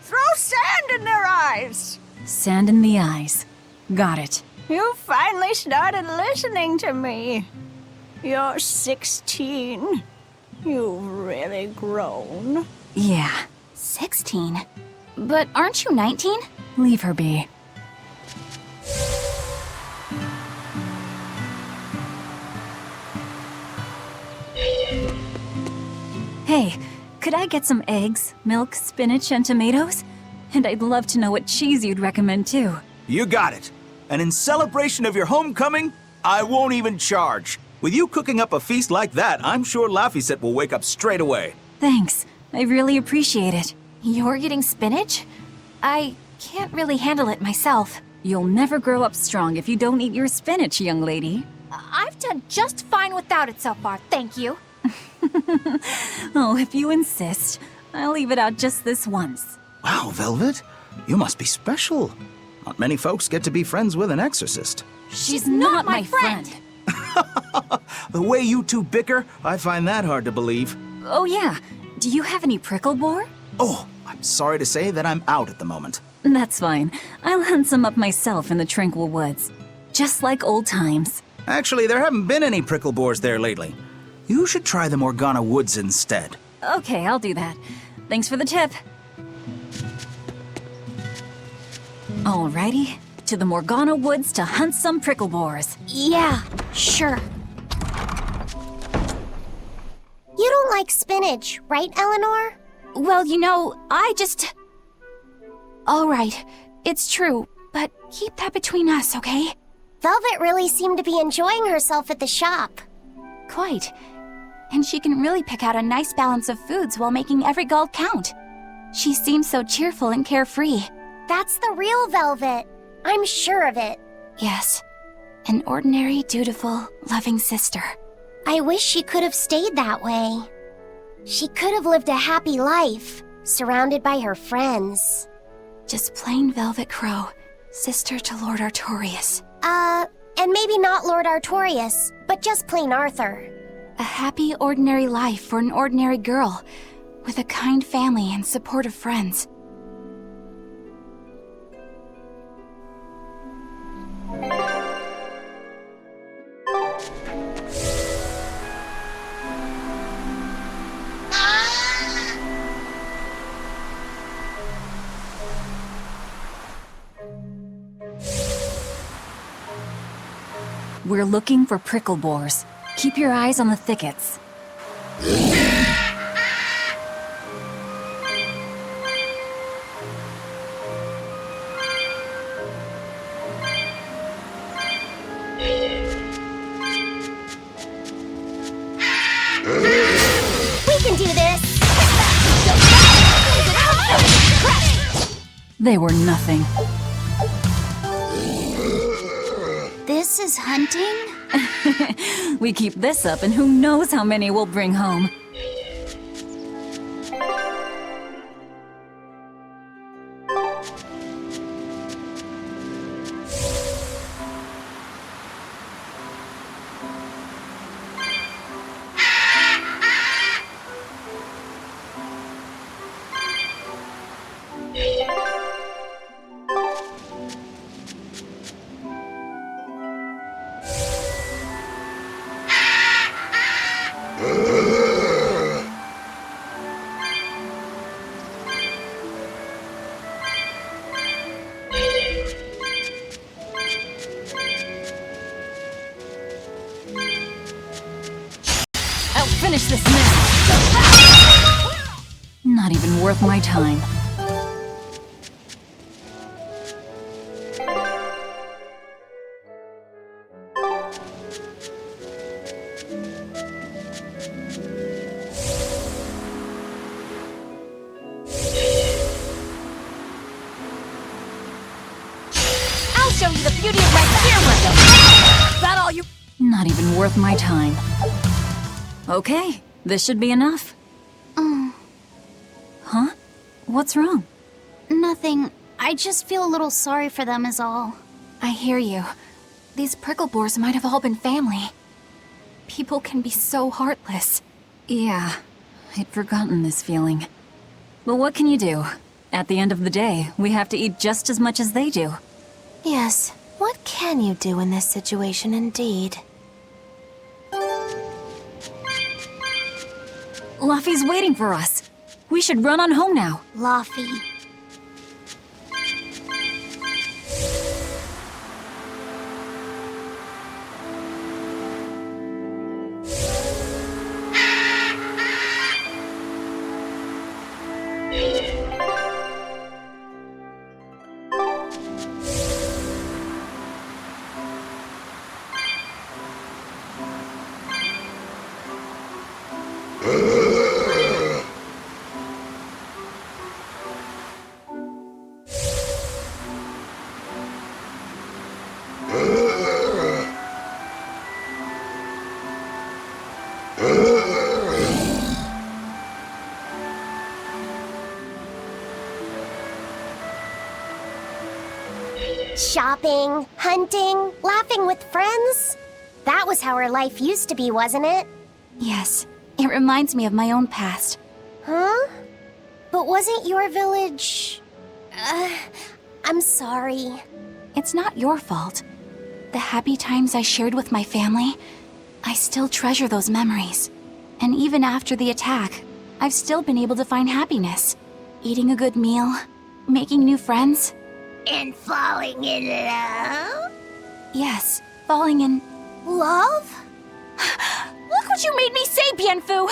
Throw sand in their eyes! Sand in the eyes. Got it. You finally started listening to me. You're 16. You've really grown. Yeah. 16? But aren't you 19? Leave her be. Hey, could I get some eggs, milk, spinach, and tomatoes? And I'd love to know what cheese you'd recommend too. You got it. And in celebration of your homecoming, I won't even charge. With you cooking up a feast like that, I'm sure Laphicet will wake up straight away. Thanks. I really appreciate it. You're getting spinach? I can't really handle it myself. You'll never grow up strong if you don't eat your spinach, young lady. I've done just fine without it so far, thank you. Oh, if you insist. I'll leave it out just this once. Wow, Velvet. You must be special. Not many folks get to be friends with an exorcist. She's not my friend. The way you two bicker, I find that hard to believe. Oh yeah, do you have any prickle boar? Oh, I'm sorry to say that I'm out at the moment. That's fine. I'll hunt some up myself in the tranquil woods. Just like old times. Actually, there haven't been any prickle boars there lately. You should try the Morgana Woods instead. Okay, I'll do that. Thanks for the tip. Alrighty, to the Morgana Woods to hunt some prickle boars. Yeah, sure. You don't like spinach, right, Eleanor? Well, you know, I just... Alright, it's true, but keep that between us, okay? Velvet really seemed to be enjoying herself at the shop. Quite. And she can really pick out a nice balance of foods while making every gulp count. She seems so cheerful and carefree. That's the real Velvet. I'm sure of it. Yes. An ordinary, dutiful, loving sister. I wish she could have stayed that way. She could have lived a happy life, surrounded by her friends. Just plain Velvet Crow, sister to Lord Artorias. And maybe not Lord Artorias, but just plain Arthur. A happy, ordinary life for an ordinary girl, with a kind family and supportive friends. We're looking for prickle boars. Keep your eyes on the thickets. We can do this! They were nothing. This is hunting? We keep this up and who knows how many we'll bring home. Finish this now. Not even worth my time. show you the beauty of my camera. Is that all you... Not even worth my time. Okay, this should be enough. Huh? What's wrong? Nothing. I just feel a little sorry for them is all. I hear you. These prickle boars might have all been family. People can be so heartless. Yeah, I'd forgotten this feeling. But what can you do? At the end of the day, we have to eat just as much as they do. Yes, what can you do in this situation indeed? Laffy's waiting for us. We should run on home now. Laffy. Shopping, hunting, laughing with friends. That was how our life used to be, wasn't it? Yes, it reminds me of my own past. Huh? But wasn't your village... I'm sorry. It's not your fault. The happy times I shared with my family, I still treasure those memories. And even after the attack, I've still been able to find happiness. Eating a good meal, making new friends. And falling in love? Yes, falling in... Love? Look what you made me say, Bienfu!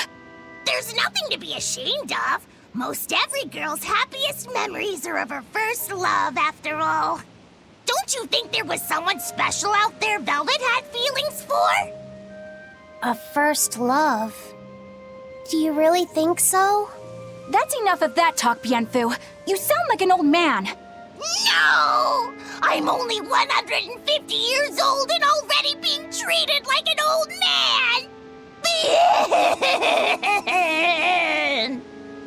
There's nothing to be ashamed of. Most every girl's happiest memories are of her first love, after all. Don't you think there was someone special out there Velvet had feelings for? A first love. Do you really think so? That's enough of that talk, Bienfu. You sound like an old man. No! I'm only 150 years old and already being treated like an old man!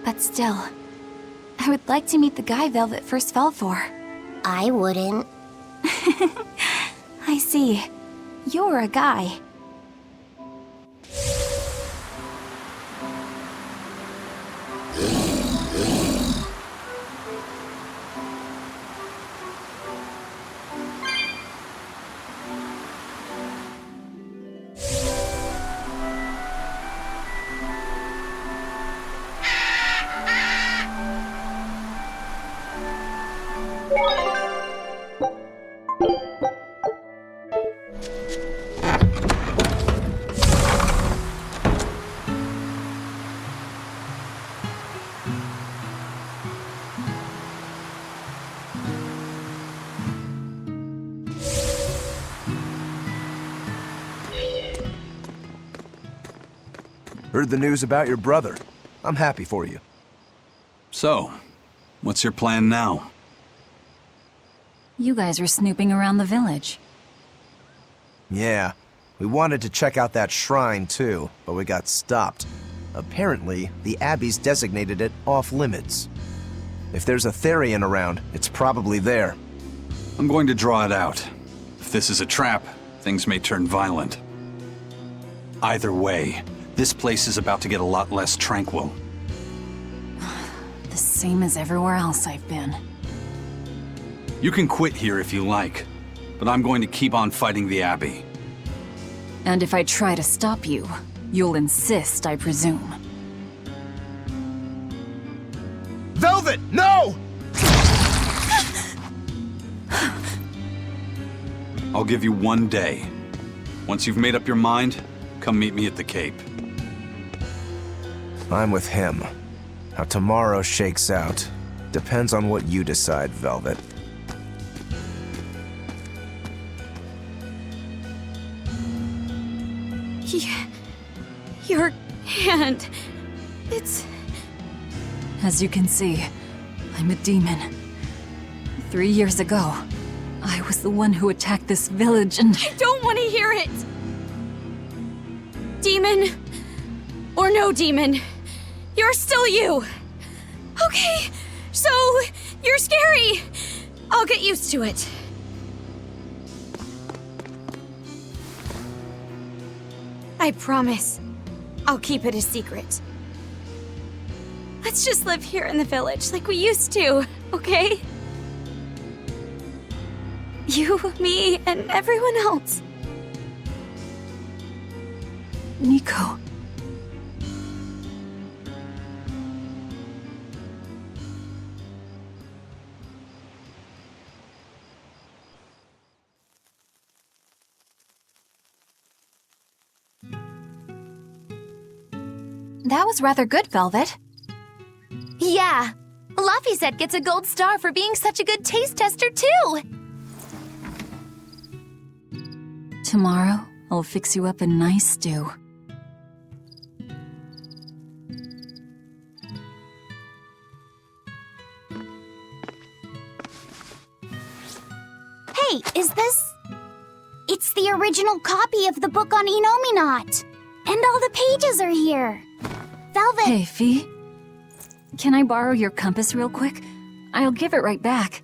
But still, I would like to meet the guy Velvet first fell for. I wouldn't. I see. You're a guy. Heard the news about your brother. I'm happy for you. So, what's your plan now? You guys are snooping around the village. Yeah, we wanted to check out that shrine too, but we got stopped. Apparently, the Abbey's designated it off-limits. If there's a Therian around, it's probably there. I'm going to draw it out. If this is a trap, things may turn violent. Either way, this place is about to get a lot less tranquil. The same as everywhere else I've been. You can quit here if you like, but I'm going to keep on fighting the Abbey. And if I try to stop you, you'll insist, I presume. Velvet, no! I'll give you 1 day. Once you've made up your mind, come meet me at the Cape. I'm with him. How tomorrow shakes out depends on what you decide, Velvet. Your hand... it's... As you can see, I'm a demon. 3 years ago, I I was the one who attacked this village and... I don't want to hear it! Demon, or no demon, you're still you. Okay, so you're scary. I'll get used to it. I promise, I'll keep it a secret. Let's just live here in the village like we used to, okay? You, me, and everyone else. Nico. That was rather good, Velvet. Yeah. Laphicet gets a gold star for being such a good taste tester, too! Tomorrow, I'll fix you up a nice stew. Hey, is this... It's the original copy of the book on Enominat. And all the pages are here. Velvet... Hey, Fee. Can I borrow your compass real quick? I'll give it right back.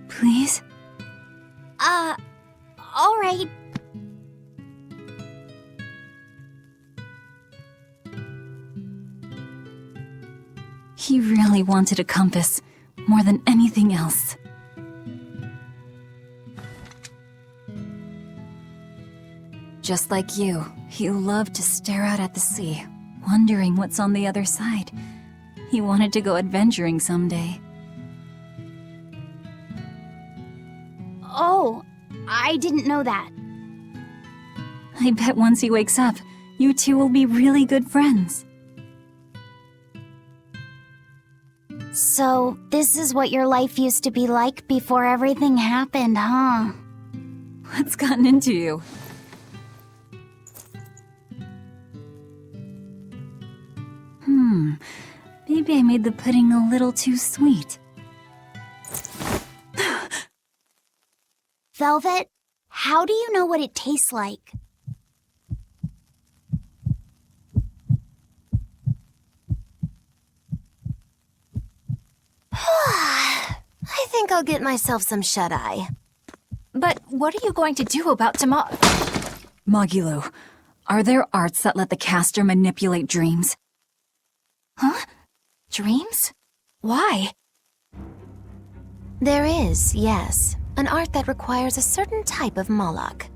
Please? All right. He really wanted a compass, more than anything else. Just like you, he loved to stare out at the sea, wondering what's on the other side. He wanted to go adventuring someday. Oh, I didn't know that. I bet once he wakes up, you two will be really good friends. So, this is what your life used to be like before everything happened, huh? What's gotten into you? Maybe I made the pudding a little too sweet. Velvet, how do you know what it tastes like? I think I'll get myself some shut-eye. But what are you going to do about tomorrow? Magilu, are there arts that let the caster manipulate dreams? Huh? Dreams? Why? There is, yes. An art that requires a certain type of Moloch.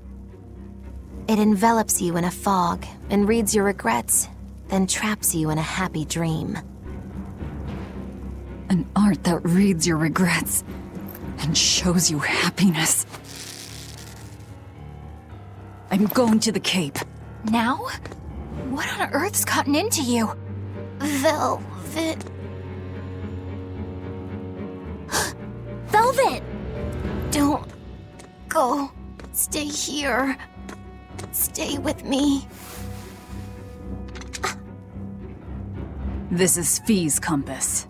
It envelops you in a fog and reads your regrets, then traps you in a happy dream. An art that reads your regrets and shows you happiness. I'm going to the Cape. Now? What on earth's gotten into you? Velvet... Velvet! Don't go. Stay here. Stay with me. This is Fee's compass.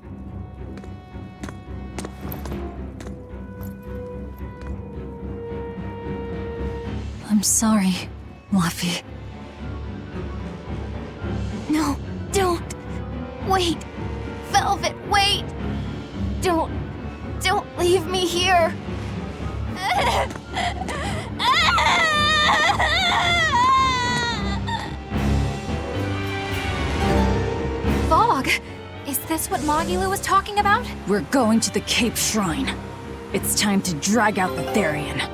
I'm sorry, Laphie. No, don't. Wait. Velvet, wait. Don't leave me here. Fog? Is this what Magilu was talking about? We're going to the Cape Shrine. It's time to drag out the Therian.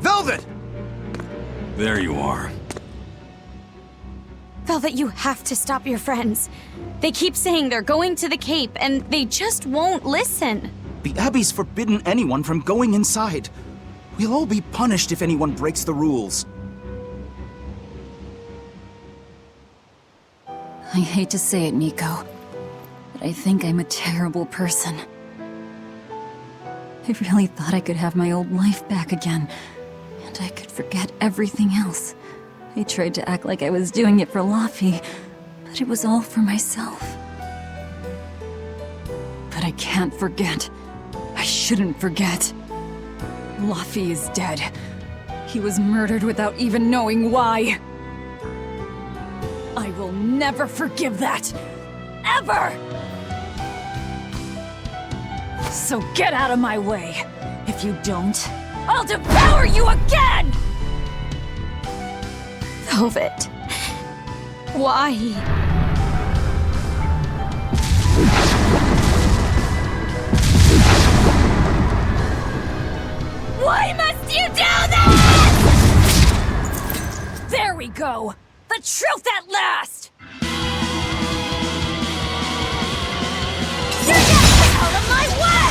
Velvet! There you are. Velvet, you have to stop your friends. They keep saying they're going to the Cape, and they just won't listen. The Abbey's forbidden anyone from going inside. We'll all be punished if anyone breaks the rules. I hate to say it, Nico, but I think I'm a terrible person. I really thought I could have my old life back again, and I could forget everything else. I tried to act like I was doing it for Laffy, but it was all for myself. But I can't forget. I shouldn't forget. Laffy is dead. He was murdered without even knowing why. I will never forgive that. Ever! So get out of my way. If you don't, I'll devour you again! Velvet. Why? Why must you do this?! There we go! The truth at last! Out of my way!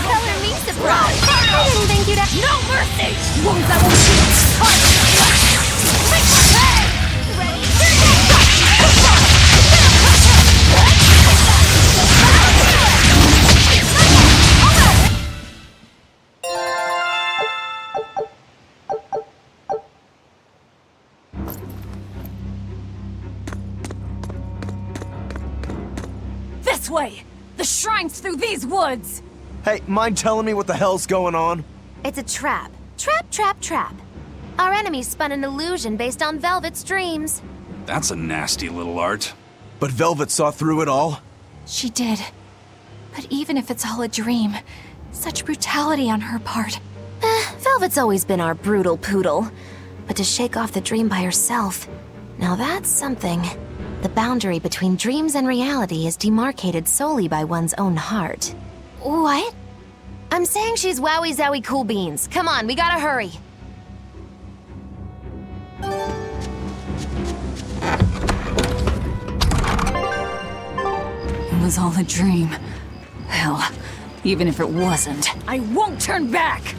Color me surprised. I didn't think you'd have no mercy! Wounds that will heal! Make my pay! Ready? This way! The shrine's through these woods! Hey, mind telling me what the hell's going on? It's a trap. Trap, trap, trap. Our enemy spun an illusion based on Velvet's dreams. That's a nasty little art. But Velvet saw through it all? She did. But even if it's all a dream, such brutality on her part. Velvet's always been our brutal poodle. But to shake off the dream by herself, now that's something. The boundary between dreams and reality is demarcated solely by one's own heart. What? I'm saying she's wowie zowie cool beans. Come on, we gotta hurry. It was all a dream. Hell, even if it wasn't, I won't turn back!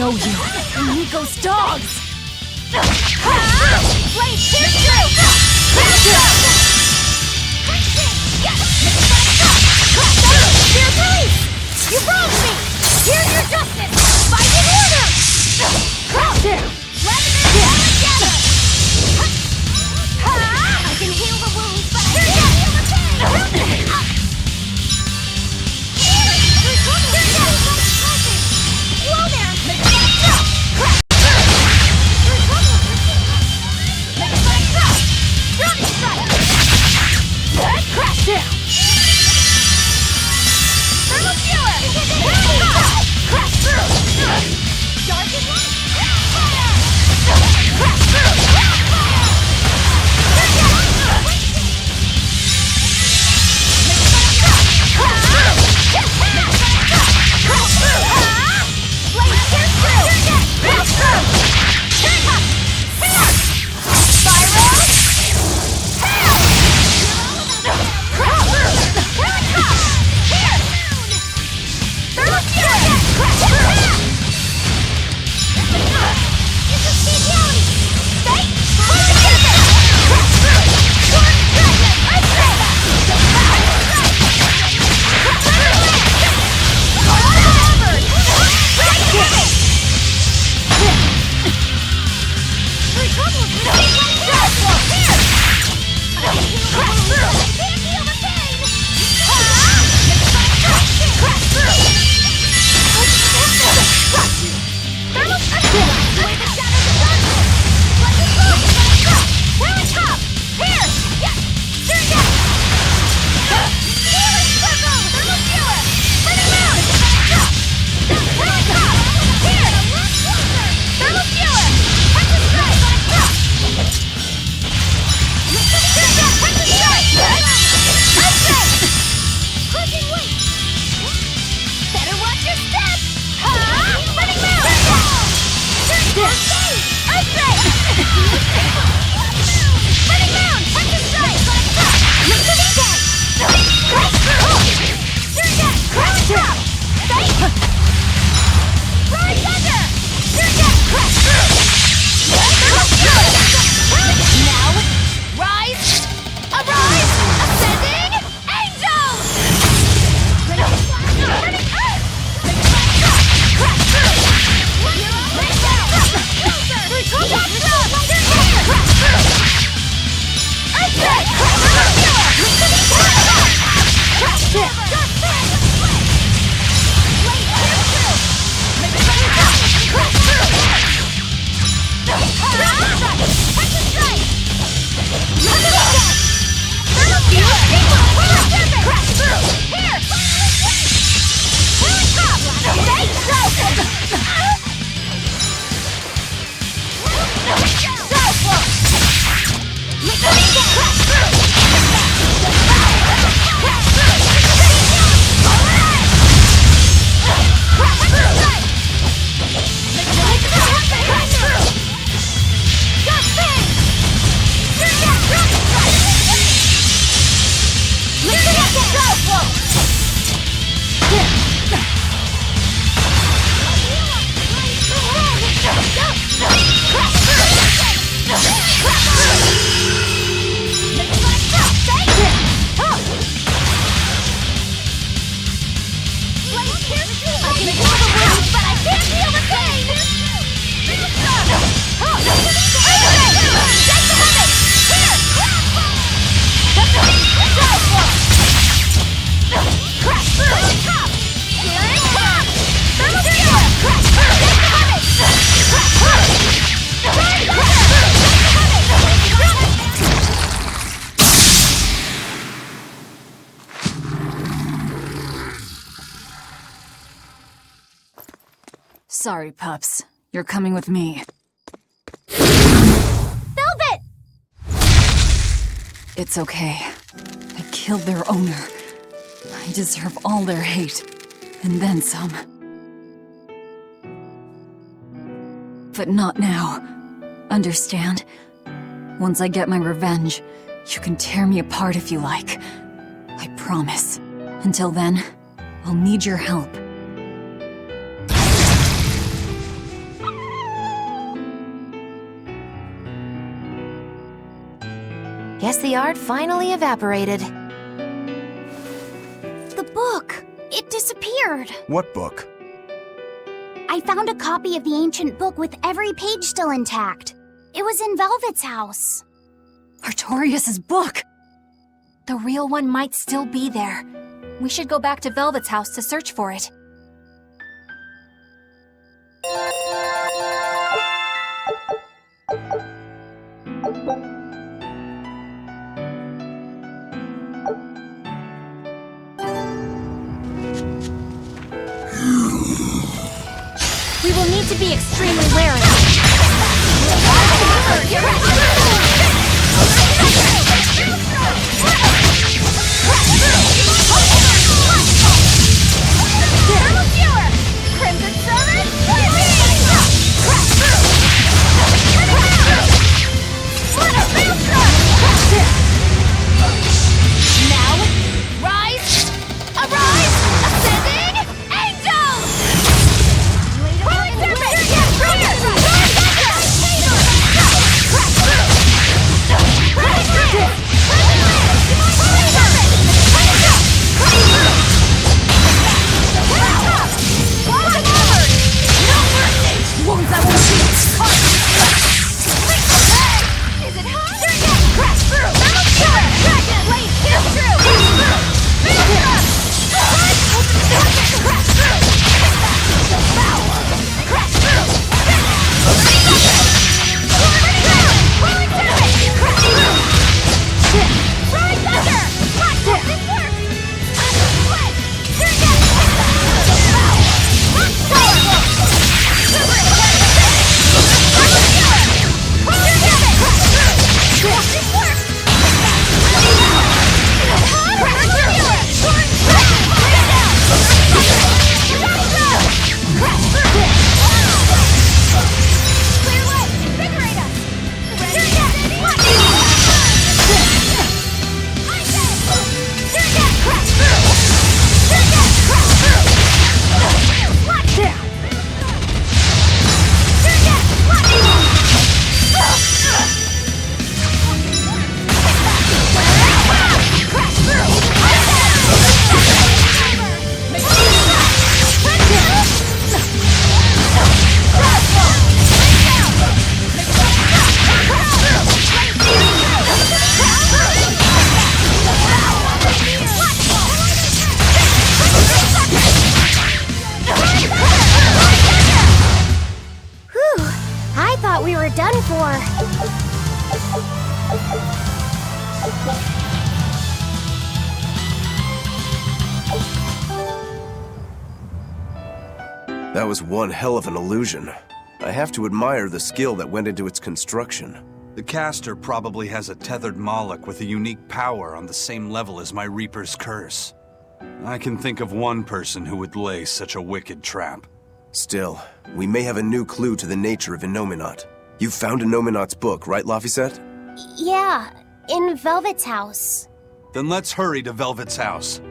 know you. Nico's dogs! Blade, here's through! Dear police! You wronged me! Here's your justice! Fight in order! There! Let them together! I can heal the wounds, but I can't heal the pain! Whoa there! Sorry, pups. You're coming with me. Velvet! It's okay. I killed their owner. I deserve all their hate. And then some. But not now. Understand? Once I get my revenge, you can tear me apart if you like. I promise. Until then, I'll need your help. Guess the art finally evaporated. The book! It disappeared! What book? I found a copy of the ancient book with every page still intact. It was in Velvet's house. Artorias' book! The real one might still be there. We should go back to Velvet's house to search for it. We will need to be extremely wary. Crimson Servant! Now, rise! Arise! Ascending! Angels! Holy Serpent! done for. That was one hell of an illusion. I have to admire the skill that went into its construction. The caster probably has a tethered Moloch with a unique power on the same level as my Reaper's curse. I can think of one person who would lay such a wicked trap. Still, we may have a new clue to the nature of Innominat. You found Innominat's book, right, Laphicet? Yeah, in Velvet's house. Then let's hurry to Velvet's house.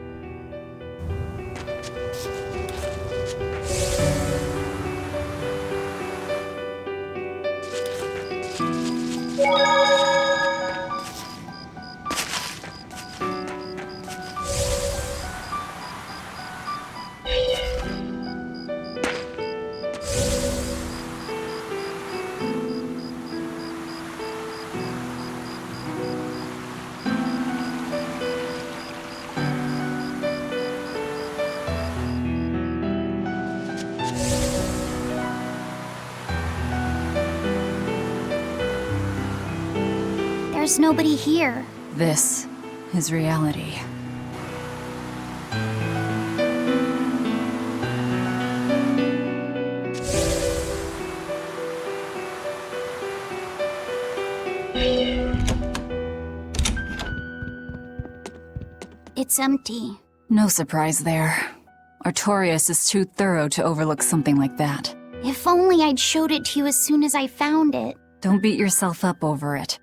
There's nobody here. This is reality. It's empty. No surprise there. Artorias is too thorough to overlook something like that. If only I'd showed it to you as soon as I found it. Don't beat yourself up over it.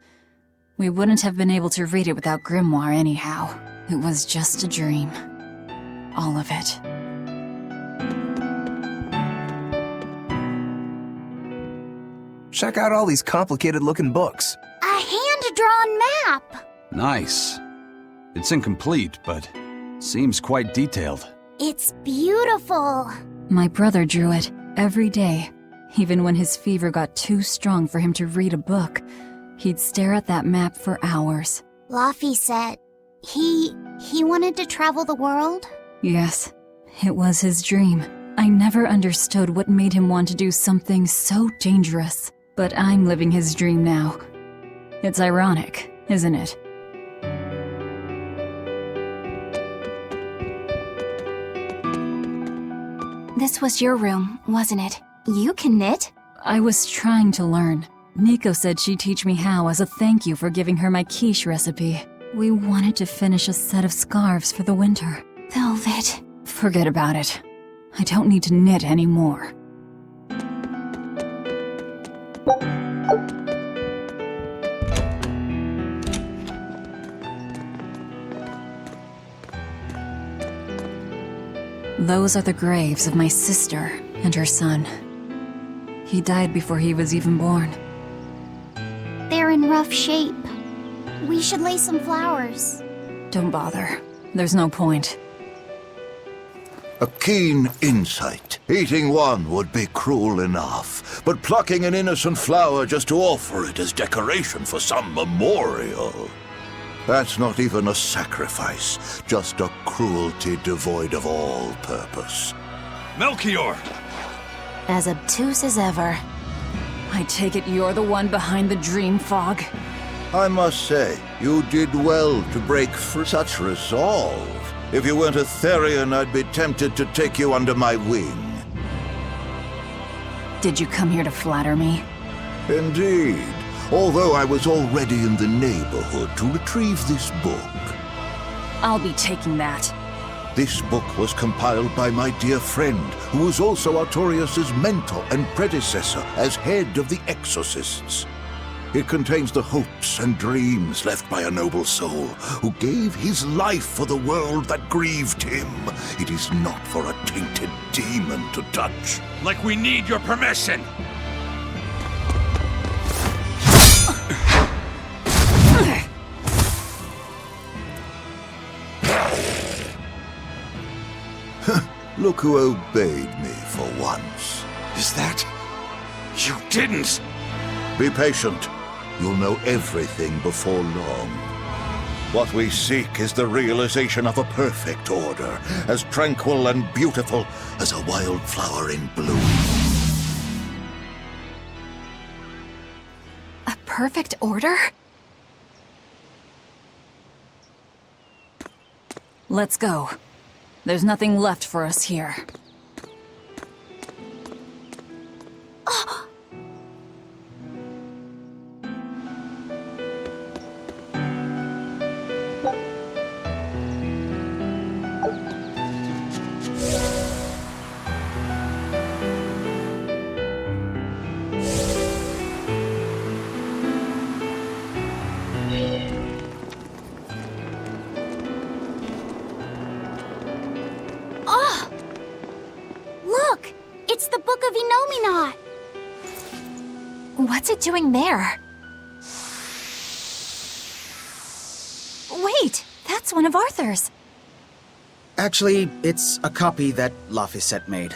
We wouldn't have been able to read it without Grimoire anyhow. It was just a dream. All of it. Check out all these complicated-looking books. A hand-drawn map! Nice. It's incomplete, but seems quite detailed. It's beautiful. My brother drew it every day. Even when his fever got too strong for him to read a book, he'd stare at that map for hours. Laphicet, he wanted to travel the world? Yes, it was his dream. I never understood what made him want to do something so dangerous. But I'm living his dream now. It's ironic, isn't it? This was your room, wasn't it? You can knit? I was trying to learn. Nico said she'd teach me how as a thank you for giving her my quiche recipe. We wanted to finish a set of scarves for the winter. Velvet. Forget about it. I don't need to knit anymore. Those are the graves of my sister and her son. He died before he was even born. They're in rough shape. We should lay some flowers. Don't bother. There's no point. A keen insight. Eating one would be cruel enough, but plucking an innocent flower just to offer it as decoration for some memorial. That's not even a sacrifice, just a cruelty devoid of all purpose. Melchior! As obtuse as ever. I take it you're the one behind the dream fog? I must say, you did well to break for such resolve. If you weren't a Therian, I'd be tempted to take you under my wing. Did you come here to flatter me? Indeed. Although I was already in the neighborhood to retrieve this book. I'll be taking that. This book was compiled by my dear friend, who was also Artorias' mentor and predecessor as head of the Exorcists. It contains the hopes and dreams left by a noble soul who gave his life for the world that grieved him. It is not for a tainted demon to touch. Like we need your permission! Look who obeyed me for once. Is that... You didn't! Be patient. You'll know everything before long. What we seek is the realization of a perfect order, as tranquil and beautiful as a wildflower in bloom. perfect order? Let's go. There's nothing left for us here. Look! It's the Book of Enominat! What's it doing there? Wait! That's one of Arthur's! Actually, it's a copy that Laphicet made.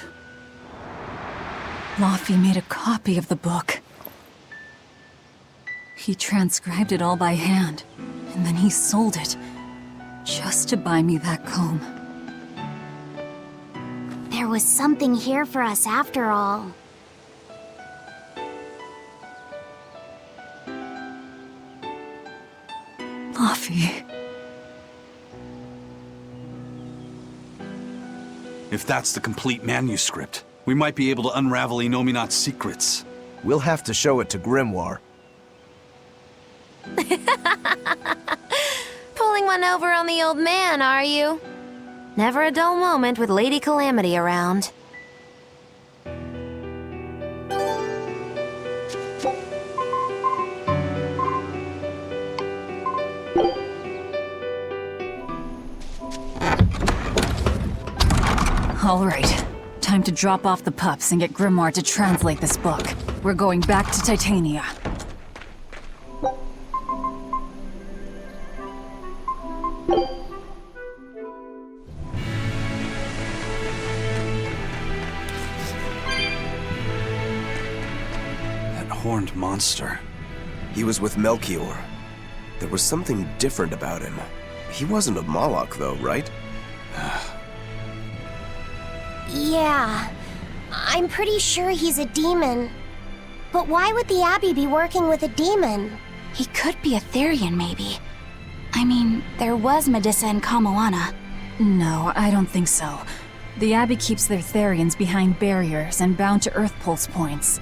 Laffy made a copy of the book. He transcribed it all by hand, and then he sold it, just to buy me that comb. There was something here for us after all. Laffy. If that's the complete manuscript, we might be able to unravel Enominat's secrets. We'll have to show it to Grimoire. Pulling one over on the old man, are you? Never a dull moment with Lady Calamity around. All right. Time to drop off the pups and get Grimoire to translate this book. We're going back to Titania. That horned monster. He was with Melchior. There was something different about him. He wasn't a Moloch, though, right? Yeah, I'm pretty sure he's a demon. But why would the Abbey be working with a demon? He could be a Therian, maybe. I mean, there was Medissa and Kamoana. No, I don't think so. The Abbey keeps their Therians behind barriers and bound to Earth Pulse points.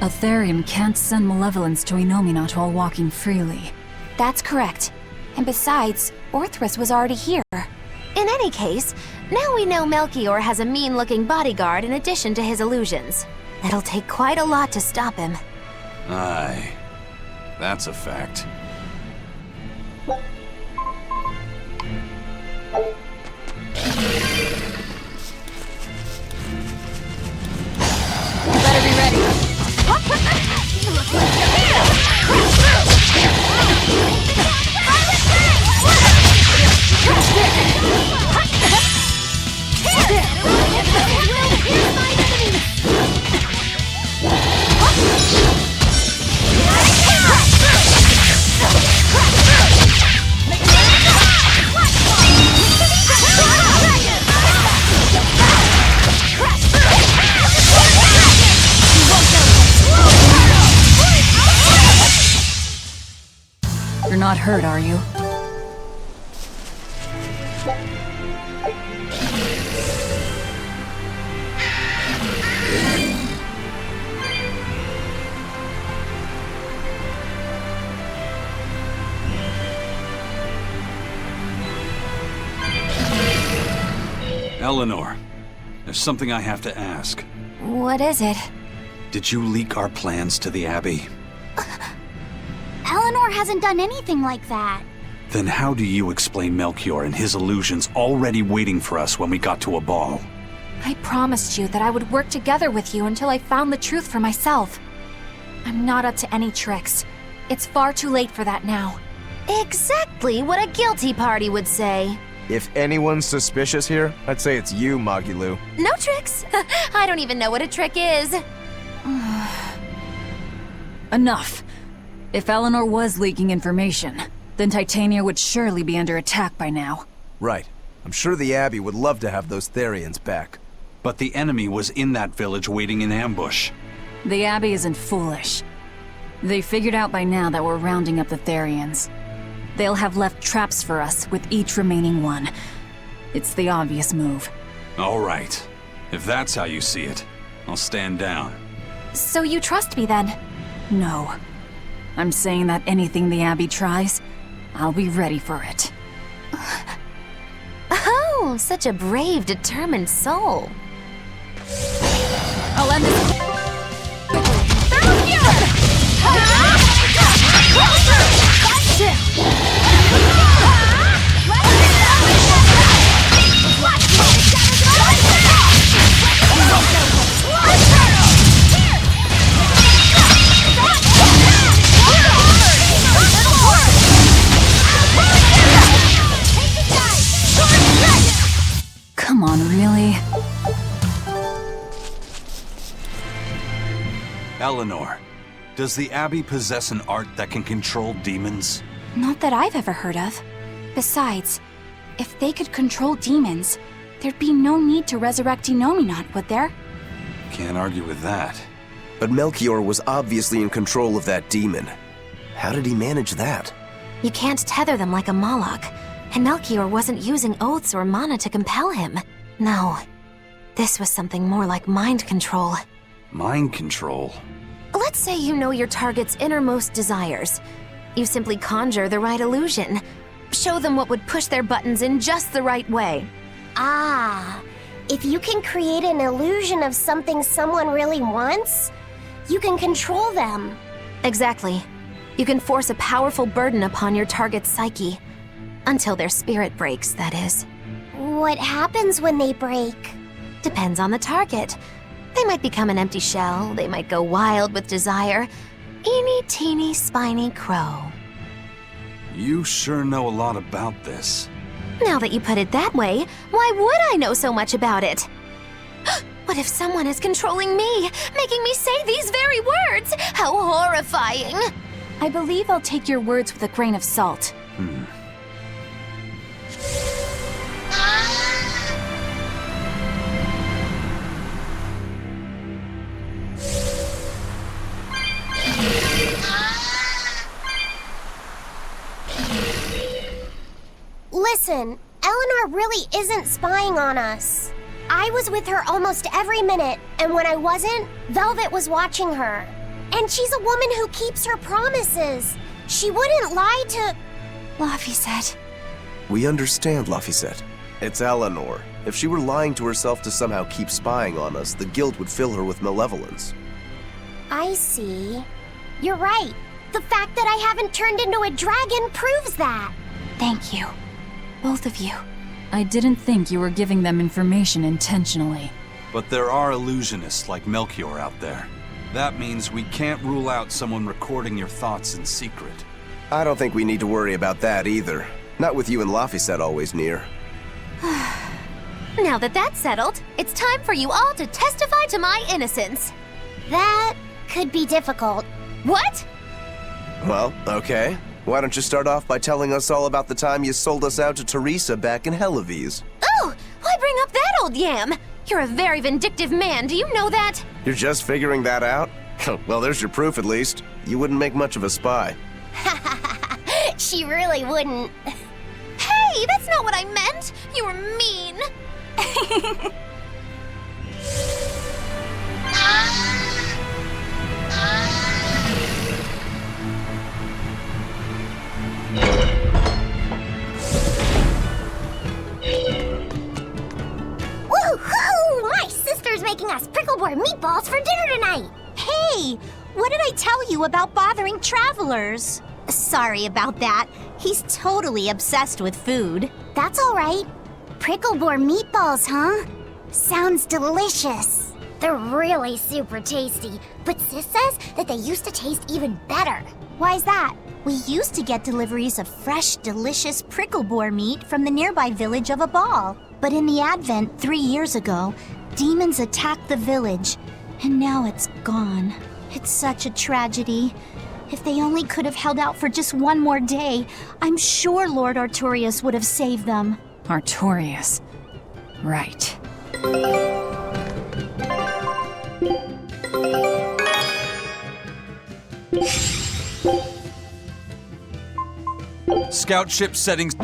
A Therian can't send malevolence to Enominat while walking freely. That's correct. And besides, Orthrus was already here. In any case, now we know Melchior has a mean-looking bodyguard in addition to his illusions. It'll take quite a lot to stop him. Aye. That's a fact. Better be ready. You're not hurt, are you? Eleanor, there's something I have to ask. What is it? Did you leak our plans to the Abbey? Eleanor hasn't done anything like that. Then how do you explain Melchior and his illusions already waiting for us when we got to a ball? I promised you that I would work together with you until I found the truth for myself. I'm not up to any tricks. It's far too late for that now. Exactly what a guilty party would say. If anyone's suspicious here, I'd say it's you, Magilu. No tricks. I don't even know what a trick is. Enough. If Eleanor was leaking information, then Titania would surely be under attack by now. Right. I'm sure the Abbey would love to have those Therians back. But the enemy was in that village waiting in ambush. The Abbey isn't foolish. They figured out by now that we're rounding up the Therians. They'll have left traps for us with each remaining one. It's the obvious move. All right. If that's how you see it, I'll stand down. So you trust me then? No. I'm saying that anything the Abbey tries, I'll be ready for it. Oh, such a brave, determined soul. I'll end this. Come on, really? Eleanor, does the Abbey possess an art that can control demons? Not that I've ever heard of. Besides, if they could control demons, there'd be no need to resurrect Enominat, would there? Can't argue with that. But Melchior was obviously in control of that demon. How did he manage that? You can't tether them like a Moloch, and Melchior wasn't using oaths or mana to compel him. No, this was something more like mind control. Mind control? Let's say you know your target's innermost desires. You simply conjure the right illusion. Show them what would push their buttons in just the right way. Ah, if you can create an illusion of something someone really wants, you can control them. Exactly. You can force a powerful burden upon your target's psyche. Until their spirit breaks, that is. What happens when they break? Depends on the target. They might become an empty shell, they might go wild with desire. Eeny teeny spiny crow. You sure know a lot about this. Now that you put it that way, why would I know so much about it? What if someone is controlling me, making me say these very words? How horrifying! I believe I'll take your words with a grain of salt. Listen, Eleanor really isn't spying on us. I was with her almost every minute, and when I wasn't, Velvet was watching her. And she's a woman who keeps her promises. She wouldn't lie to... Laphicet. We understand, Laphicet. It's Eleanor. If she were lying to herself to somehow keep spying on us, the guilt would fill her with malevolence. I see. You're right. The fact that I haven't turned into a dragon proves that. Thank you. Both of you. I didn't think you were giving them information intentionally. But there are illusionists like Melchior out there. That means we can't rule out someone recording your thoughts in secret. I don't think we need to worry about that either. Not with you and Laphicet always near. Now that that's settled, it's time for you all to testify to my innocence. That could be difficult. What? Well, okay. Why don't you start off by telling us all about the time you sold us out to Teresa back in Helives? Oh, why bring up that old yam? You're a very vindictive man, do you know that? You're just figuring that out? Well, there's your proof at least. You wouldn't make much of a spy. She really wouldn't. Hey, that's not what I meant! You were mean! Woohoo! My sister's making us prickleboard meatballs for dinner tonight! Hey! What did I tell you about bothering travelers? Sorry about that. He's totally obsessed with food. That's all right. Prickleboard meatballs, huh? Sounds delicious. They're really super tasty, but Sis says that they used to taste even better. Why's that? We used to get deliveries of fresh, delicious prickleboar meat from the nearby village of Abal. But in the Advent 3 years ago, demons attacked the village, and now it's gone. It's such a tragedy. If they only could have held out for just one more day, I'm sure Lord Artorius would have saved them. Artorius. Right. Scout ship settings.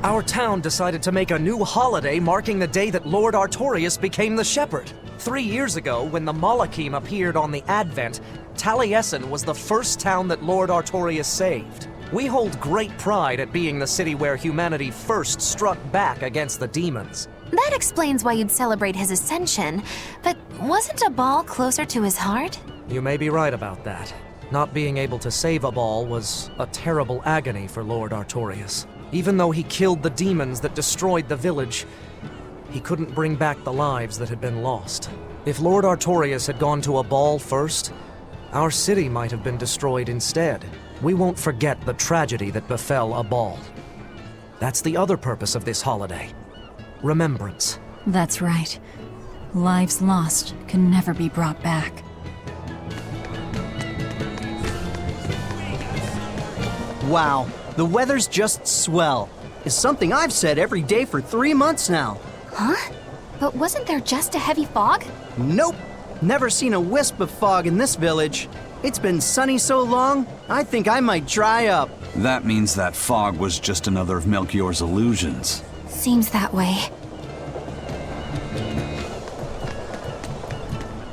Our town decided to make a new holiday marking the day that Lord Artorias became the Shepherd. 3 years ago, when the Malachim appeared on the Advent, Taliesin was the first town that Lord Artorias saved. We hold great pride at being the city where humanity first struck back against the demons. That explains why you'd celebrate his ascension, but wasn't a ball closer to his heart? You may be right about that. Not being able to save a ball was a terrible agony for Lord Artorias. Even though he killed the demons that destroyed the village, he couldn't bring back the lives that had been lost. If Lord Artorias had gone to a ball first, our city might have been destroyed instead. We won't forget the tragedy that befell a ball. That's the other purpose of this holiday. Remembrance. That's right. Lives lost can never be brought back. Wow, the weather's just swell. It's something I've said every day for 3 months now. Huh? But wasn't there just a heavy fog? Nope. Never seen a wisp of fog in this village. It's been sunny so long, I think I might dry up. That means that fog was just another of Melchior's illusions. Seems that way.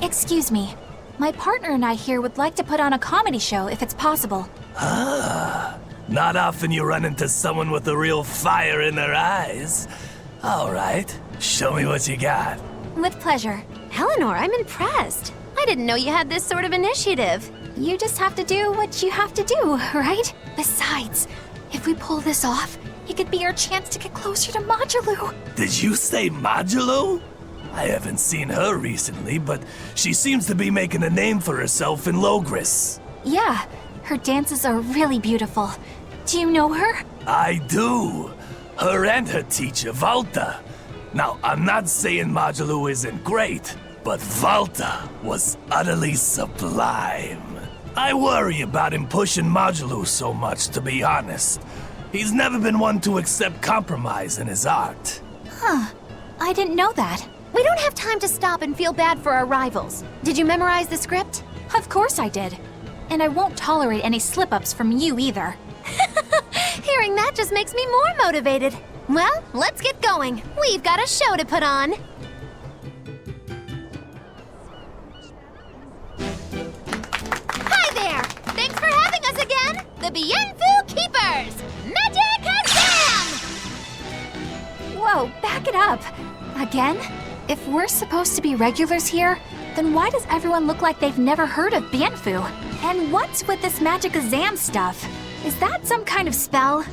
Excuse me. My partner and I here would like to put on a comedy show if it's possible. Ah, not often you run into someone with a real fire in their eyes. All right, show me what you got. With pleasure. Eleanor, I'm impressed. I didn't know you had this sort of initiative. You just have to do what you have to do, right? Besides, if we pull this off, it could be our chance to get closer to Modulu. Did you say Modulu? I haven't seen her recently, but she seems to be making a name for herself in Logris. Yeah, her dances are really beautiful. Do you know her? I do. Her and her teacher, Valta. Now, I'm not saying Modulu isn't great, but Valta was utterly sublime. I worry about him pushing Modulu so much, to be honest. He's never been one to accept compromise in his art. Huh. I didn't know that. We don't have time to stop and feel bad for our rivals. Did you memorize the script? Of course I did. And I won't tolerate any slip-ups from you either. Hearing that just makes me more motivated. Well, let's get going. We've got a show to put on. Hi there! Thanks for having us again! The Bienfu Keepers! Magic Kazam! Whoa, back it up. Again? If we're supposed to be regulars here, then why does everyone look like they've never heard of Bienfu? And what's with this Magic Kazam stuff? Is that some kind of spell?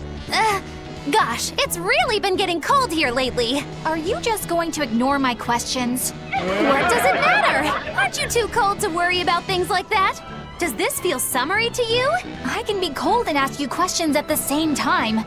Gosh, it's really been getting cold here lately. Are you just going to ignore my questions? What does it matter? Aren't you too cold to worry about things like that? Does this feel summery to you? I can be cold and ask you questions at the same time.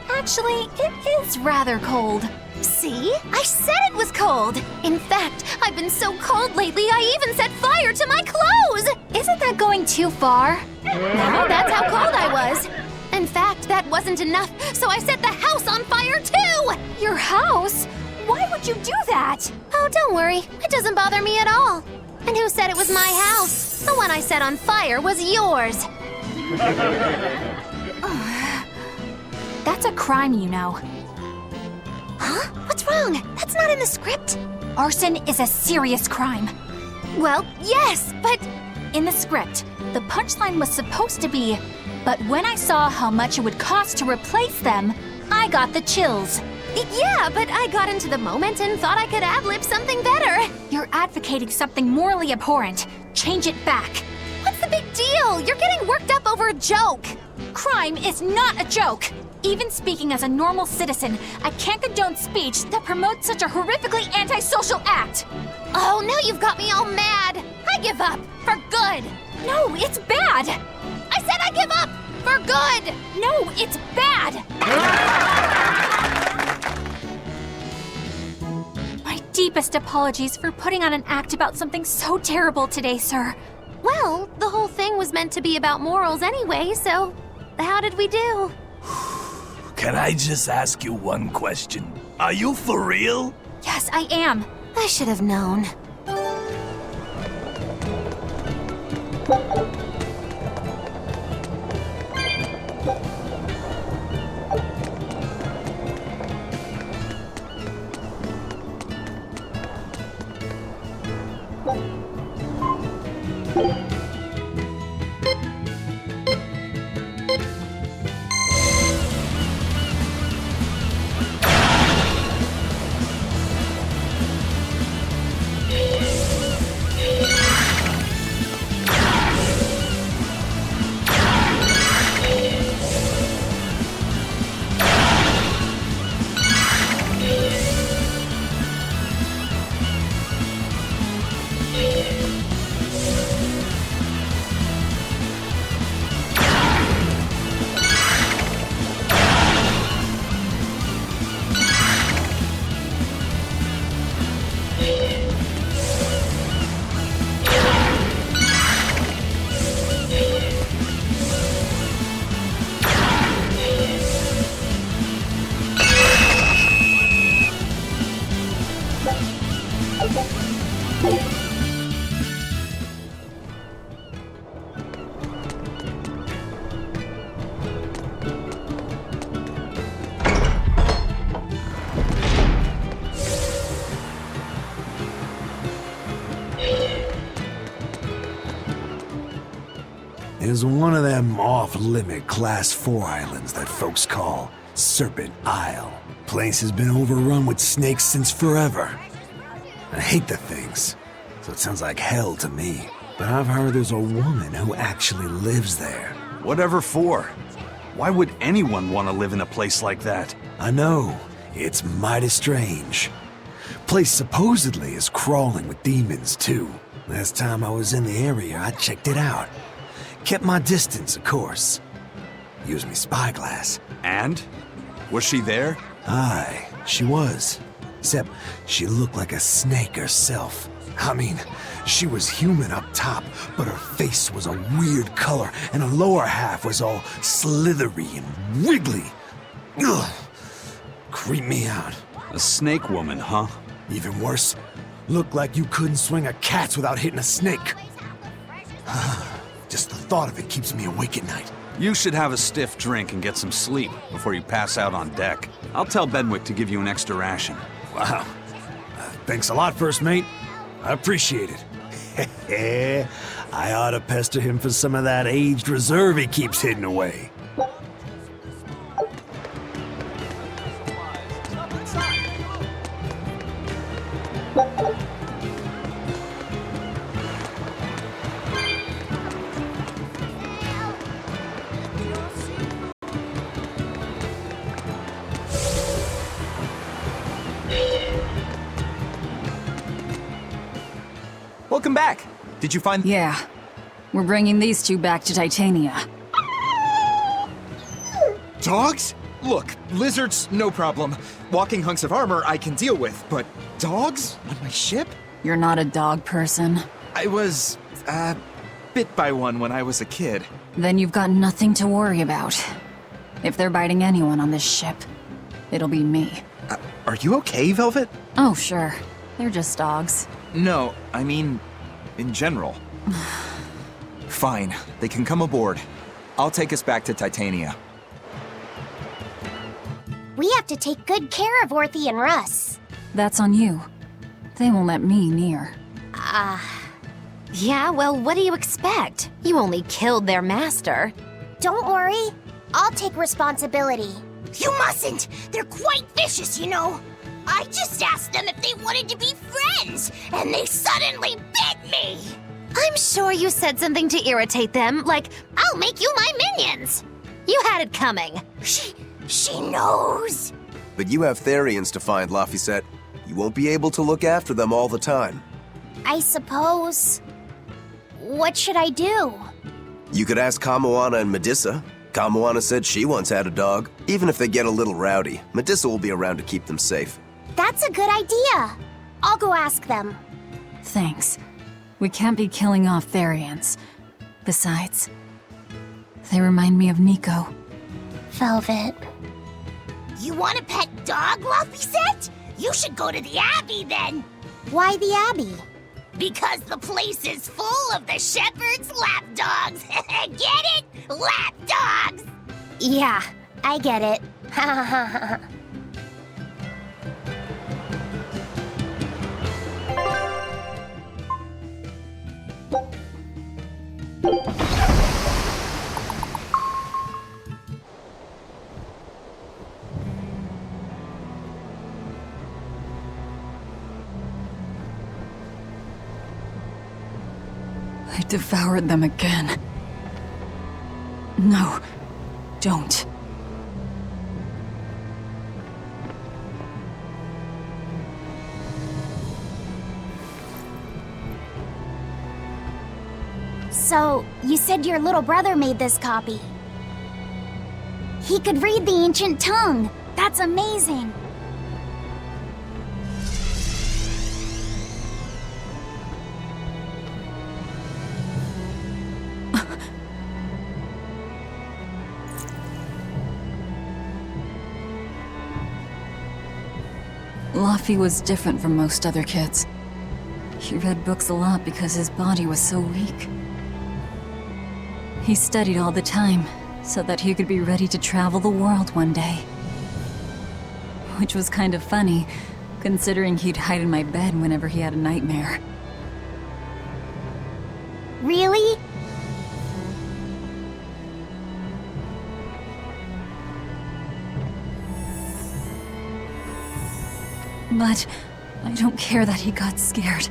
Actually, it is rather cold. See? I said it was cold! In fact, I've been so cold lately I even set fire to my clothes! Isn't that going too far? No, that's how cold I was. In fact, that wasn't enough, so I set the house on fire too! Your house? Why would you do that? Oh, don't worry. It doesn't bother me at all. And who said it was my house? The one I set on fire was yours. That's a crime, you know. Huh? What's wrong? That's not in the script. Arson is a serious crime. Well, yes, but... In the script, the punchline was supposed to be, but when I saw how much it would cost to replace them, I got the chills. Yeah, but I got into the moment and thought I could ad-lib something better. You're advocating something morally abhorrent. Change it back. What's the big deal? You're getting worked up over a joke. Crime is not a joke. Even speaking as a normal citizen, I can't condone speech that promotes such a horrifically antisocial act. Oh, now you've got me all mad. I give up. For good. No, it's bad. I said I give up. For good. No, it's bad. My deepest apologies for putting on an act about something so terrible today, sir. Well, the whole thing was meant to be about morals anyway, so how did we do? Can I just ask you one question? Are you for real? Yes, I am. I should have known. There's one of them off-limit Class 4 islands that folks call Serpent Isle. Place has been overrun with snakes since forever. I hate the things, so it sounds like hell to me. But I've heard there's a woman who actually lives there. Whatever for? Why would anyone want to live in a place like that? I know. It's mighty strange. Place supposedly is crawling with demons, too. Last time I was in the area, I checked it out. Kept my distance, of course. Used me spyglass. And? Was she there? Aye, she was. Except she looked like a snake herself. I mean, she was human up top, but her face was a weird color, and her lower half was all slithery and wiggly. Ugh. Creeped me out. A snake woman, huh? Even worse, looked like you couldn't swing a cat's without hitting a snake. Just the thought of it keeps me awake at night. You should have a stiff drink and get some sleep before you pass out on deck. I'll tell Benwick to give you an extra ration. Wow. Thanks a lot, First Mate. I appreciate it. I ought to pester him for some of that aged reserve he keeps hidden away. Welcome back. Did you find... Yeah. We're bringing these two back to Titania. Dogs? Look, lizards, no problem. Walking hunks of armor I can deal with, but dogs? On my ship? You're not a dog person. I was, bit by one when I was a kid. Then you've got nothing to worry about. If they're biting anyone on this ship, it'll be me. Are you okay, Velvet? Oh, sure. They're just dogs. No, I mean, in general. Fine, they can come aboard. I'll take us back to Titania. We have to take good care of Orthy and Russ. That's on you. They won't let me near. Yeah, well, what do you expect? You only killed their master. Don't worry. I'll take responsibility. You mustn't! They're quite vicious, you know. I just asked them if they wanted to be friends, and they suddenly bit me! I'm sure you said something to irritate them, like, I'll make you my minions! You had it coming. She knows. But you have Therians to find, Laphicet. You won't be able to look after them all the time. I suppose. What should I do? You could ask Kamoana and Medissa. Kamoana said she once had a dog. Even if they get a little rowdy, Medissa will be around to keep them safe. That's a good idea. I'll go ask them. Thanks. We can't be killing off Therians. Besides, they remind me of Nico. Velvet. You want a pet dog, Laphicet? You should go to the Abbey then. Why the Abbey? Because the place is full of the shepherd's lapdogs. Get it? Lapdogs! Yeah, I get it. I devoured them again. No, don't. So, you said your little brother made this copy. He could read the ancient tongue. That's amazing. Laffy was different from most other kids. He read books a lot because his body was so weak. He studied all the time, so that he could be ready to travel the world one day. Which was kind of funny, considering he'd hide in my bed whenever he had a nightmare. Really? But I don't care that he got scared.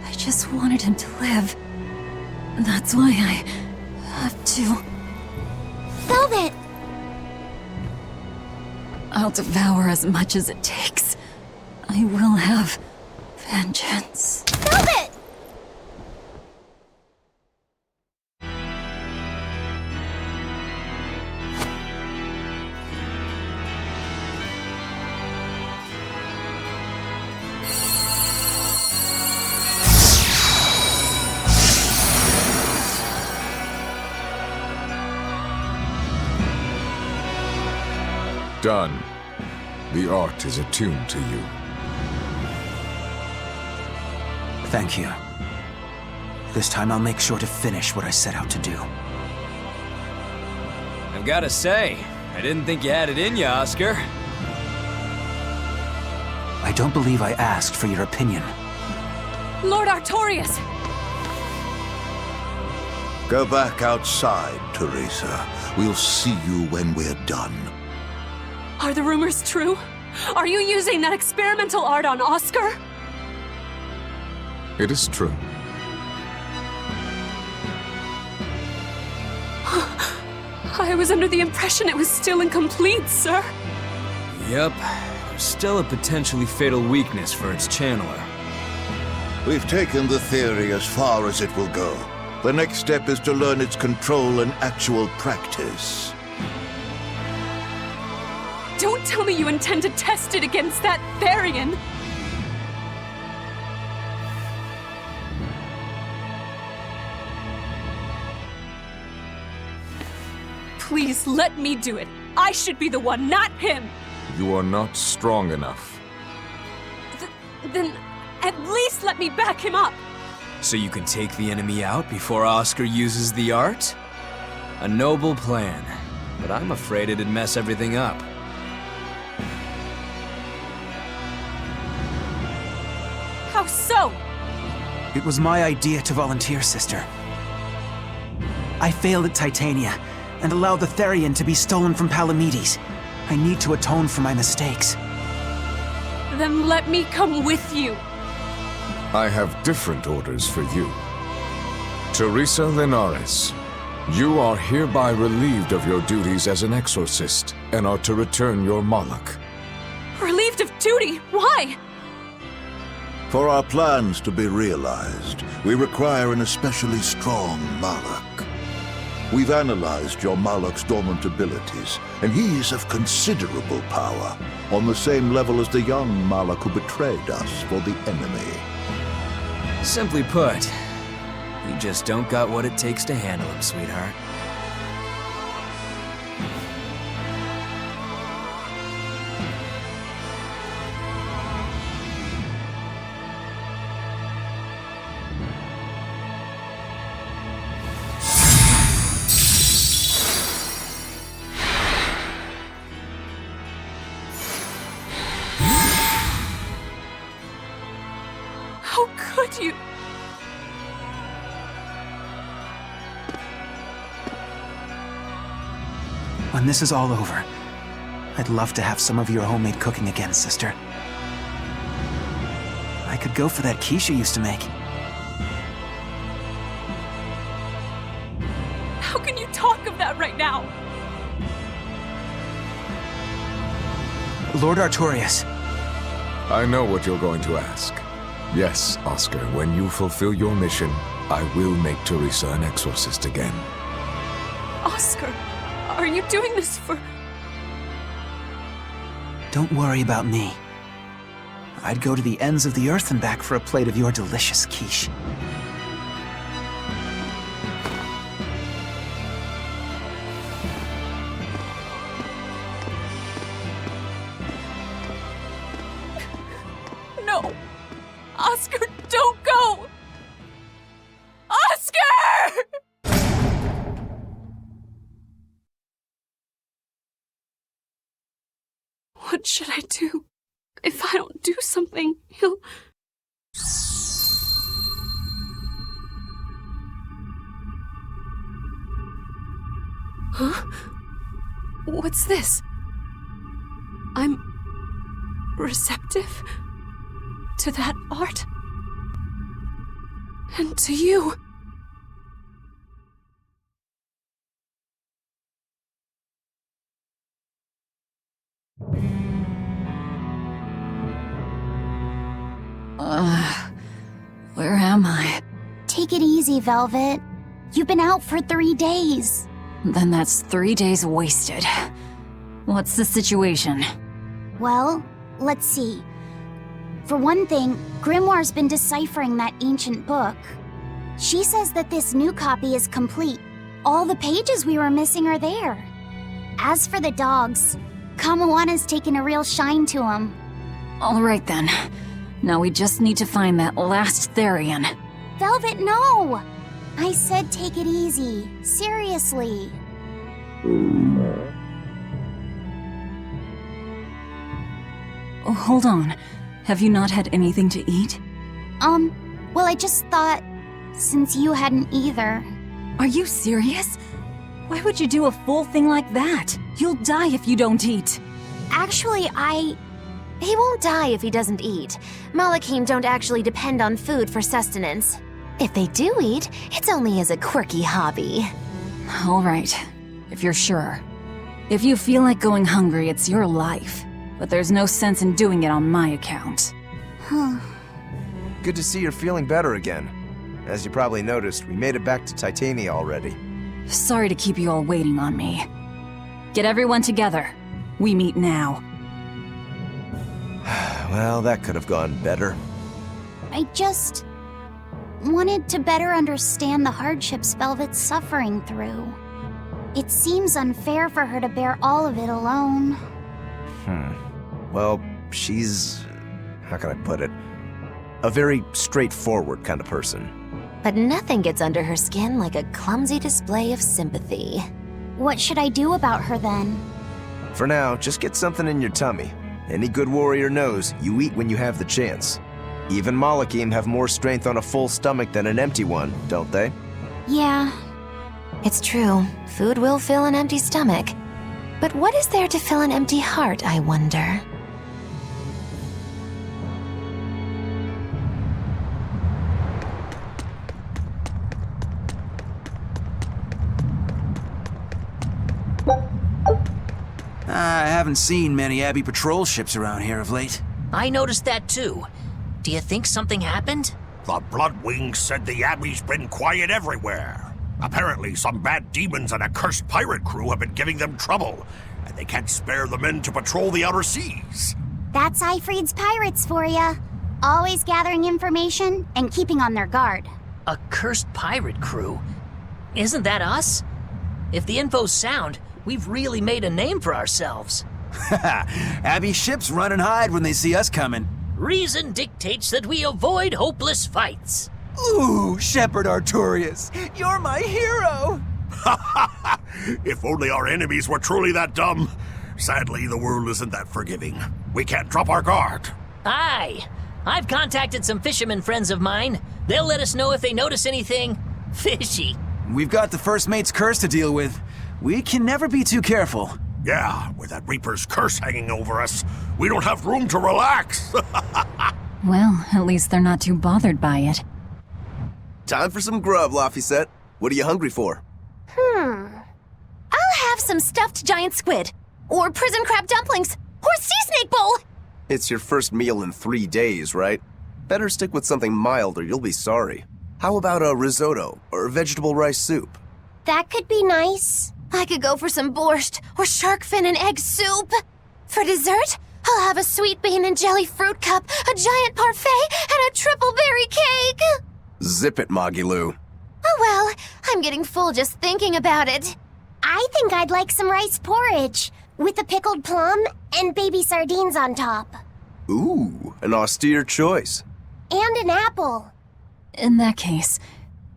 I just wanted him to live. That's why I have to. Velvet! I'll devour as much as it takes. I will have vengeance. Velvet! Done. The art is attuned to you. Thank you. This time I'll make sure to finish what I set out to do. I've gotta say, I didn't think you had it in you, Oscar. I don't believe I asked for your opinion. Lord Artorias! Go back outside, Teresa. We'll see you when we're done. Are the rumors true? Are you using that experimental art on Oscar? It is true. I was under the impression it was still incomplete, sir. Yep. There's still a potentially fatal weakness for its channeler. We've taken the theory as far as it will go. The next step is to learn its control and actual practice. Don't tell me you intend to test it against that Therian! Please let me do it. I should be the one, not him! You are not strong enough. Then at least let me back him up! So you can take the enemy out before Oscar uses the art? A noble plan, but I'm afraid it'd mess everything up. How so? It was my idea to volunteer, sister. I failed at Titania, and allowed the Therian to be stolen from Palamedes. I need to atone for my mistakes. Then let me come with you. I have different orders for you. Teresa Linares, you are hereby relieved of your duties as an exorcist, and are to return your Moloch. Relieved of duty? Why? For our plans to be realized, we require an especially strong Moloch. We've analyzed your Moloch's dormant abilities, and he is of considerable power, on the same level as the young Moloch who betrayed us for the enemy. Simply put, you just don't got what it takes to handle him, sweetheart. When this is all over, I'd love to have some of your homemade cooking again, sister. I could go for that quiche you used to make. How can you talk of that right now? Lord Artorias. I know what you're going to ask. Yes, Oscar, when you fulfill your mission, I will make Teresa an exorcist again. Oscar, are you doing this for... Don't worry about me. I'd go to the ends of the earth and back for a plate of your delicious quiche. No! Oscar, don't go! Oscar! What should I do? If I don't do something, he'll... Huh? What's this? I'm receptive to that art and to you. Where am I? Take it easy, Velvet. You've been out for 3 days. Then that's 3 days wasted. What's the situation? Well, let's see. For one thing, Grimoire's been deciphering that ancient book. She says that this new copy is complete. All the pages we were missing are there. As for the dogs, Kamawana's taken a real shine to them. All right then. Now we just need to find that last Therian. Velvet, no! I said take it easy. Seriously. Oh, hold on. Have you not had anything to eat? Well, I just thought, since you hadn't either. Are you serious? Why would you do a full thing like that? You'll die if you don't eat. Actually, He won't die if he doesn't eat. Malakim don't actually depend on food for sustenance. If they do eat, it's only as a quirky hobby. All right, if you're sure. If you feel like going hungry, it's your life. But there's no sense in doing it on my account. Good to see you're feeling better again. As you probably noticed, we made it back to Titania already. Sorry to keep you all waiting on me. Get everyone together. We meet now. Well, that could have gone better. I just wanted to better understand the hardships Velvet's suffering through. It seems unfair for her to bear all of it alone. Well, she's... how can I put it? A very straightforward kind of person. But nothing gets under her skin like a clumsy display of sympathy. What should I do about her then? For now, just get something in your tummy. Any good warrior knows you eat when you have the chance. Even Malakim have more strength on a full stomach than an empty one, don't they? Yeah. It's true. Food will fill an empty stomach. But what is there to fill an empty heart, I wonder? I haven't seen many Abbey patrol ships around here of late. I noticed that too. Do you think something happened? The Bloodwings said the Abbey's been quiet everywhere. Apparently, some bad demons and a cursed pirate crew have been giving them trouble, and they can't spare the men to patrol the outer seas. That's Ifrid's pirates for ya. Always gathering information and keeping on their guard. A cursed pirate crew? Isn't that us? If the info's sound, we've really made a name for ourselves. Abbey ships run and hide when they see us coming. Reason dictates that we avoid hopeless fights. Ooh, Shepherd Artorias, you're my hero! If only our enemies were truly that dumb. Sadly, the world isn't that forgiving. We can't drop our guard. Aye. I've contacted some fishermen friends of mine. They'll let us know if they notice anything fishy. We've got the first mate's curse to deal with. We can never be too careful. Yeah, with that Reaper's curse hanging over us, we don't have room to relax. Well, at least they're not too bothered by it. Time for some grub, Laphicet. What are you hungry for? I'll have some stuffed giant squid, or prison crab dumplings, or sea snake bowl! It's your first meal in 3 days, right? Better stick with something mild or you'll be sorry. How about a risotto or vegetable rice soup? That could be nice. I could go for some borscht or shark fin and egg soup. For dessert, I'll have a sweet bean and jelly fruit cup, a giant parfait, and a triple berry cake. Zip it, Magilou. Oh well, I'm getting full just thinking about it. I think I'd like some rice porridge with a pickled plum and baby sardines on top. Ooh, an austere choice. And an apple. In that case,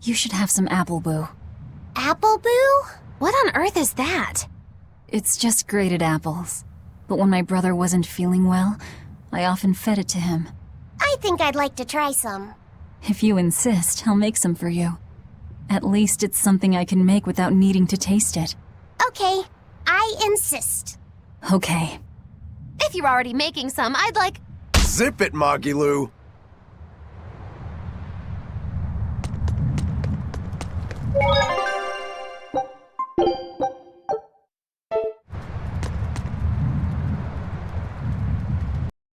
you should have some apple boo. Apple boo? What on earth is that? It's just grated apples. But when my brother wasn't feeling well, I often fed it to him. I think I'd like to try some. If you insist, I'll make some for you. At least it's something I can make without needing to taste it. Okay, I insist. Okay. If you're already making some, I'd like... Zip it, Magilou.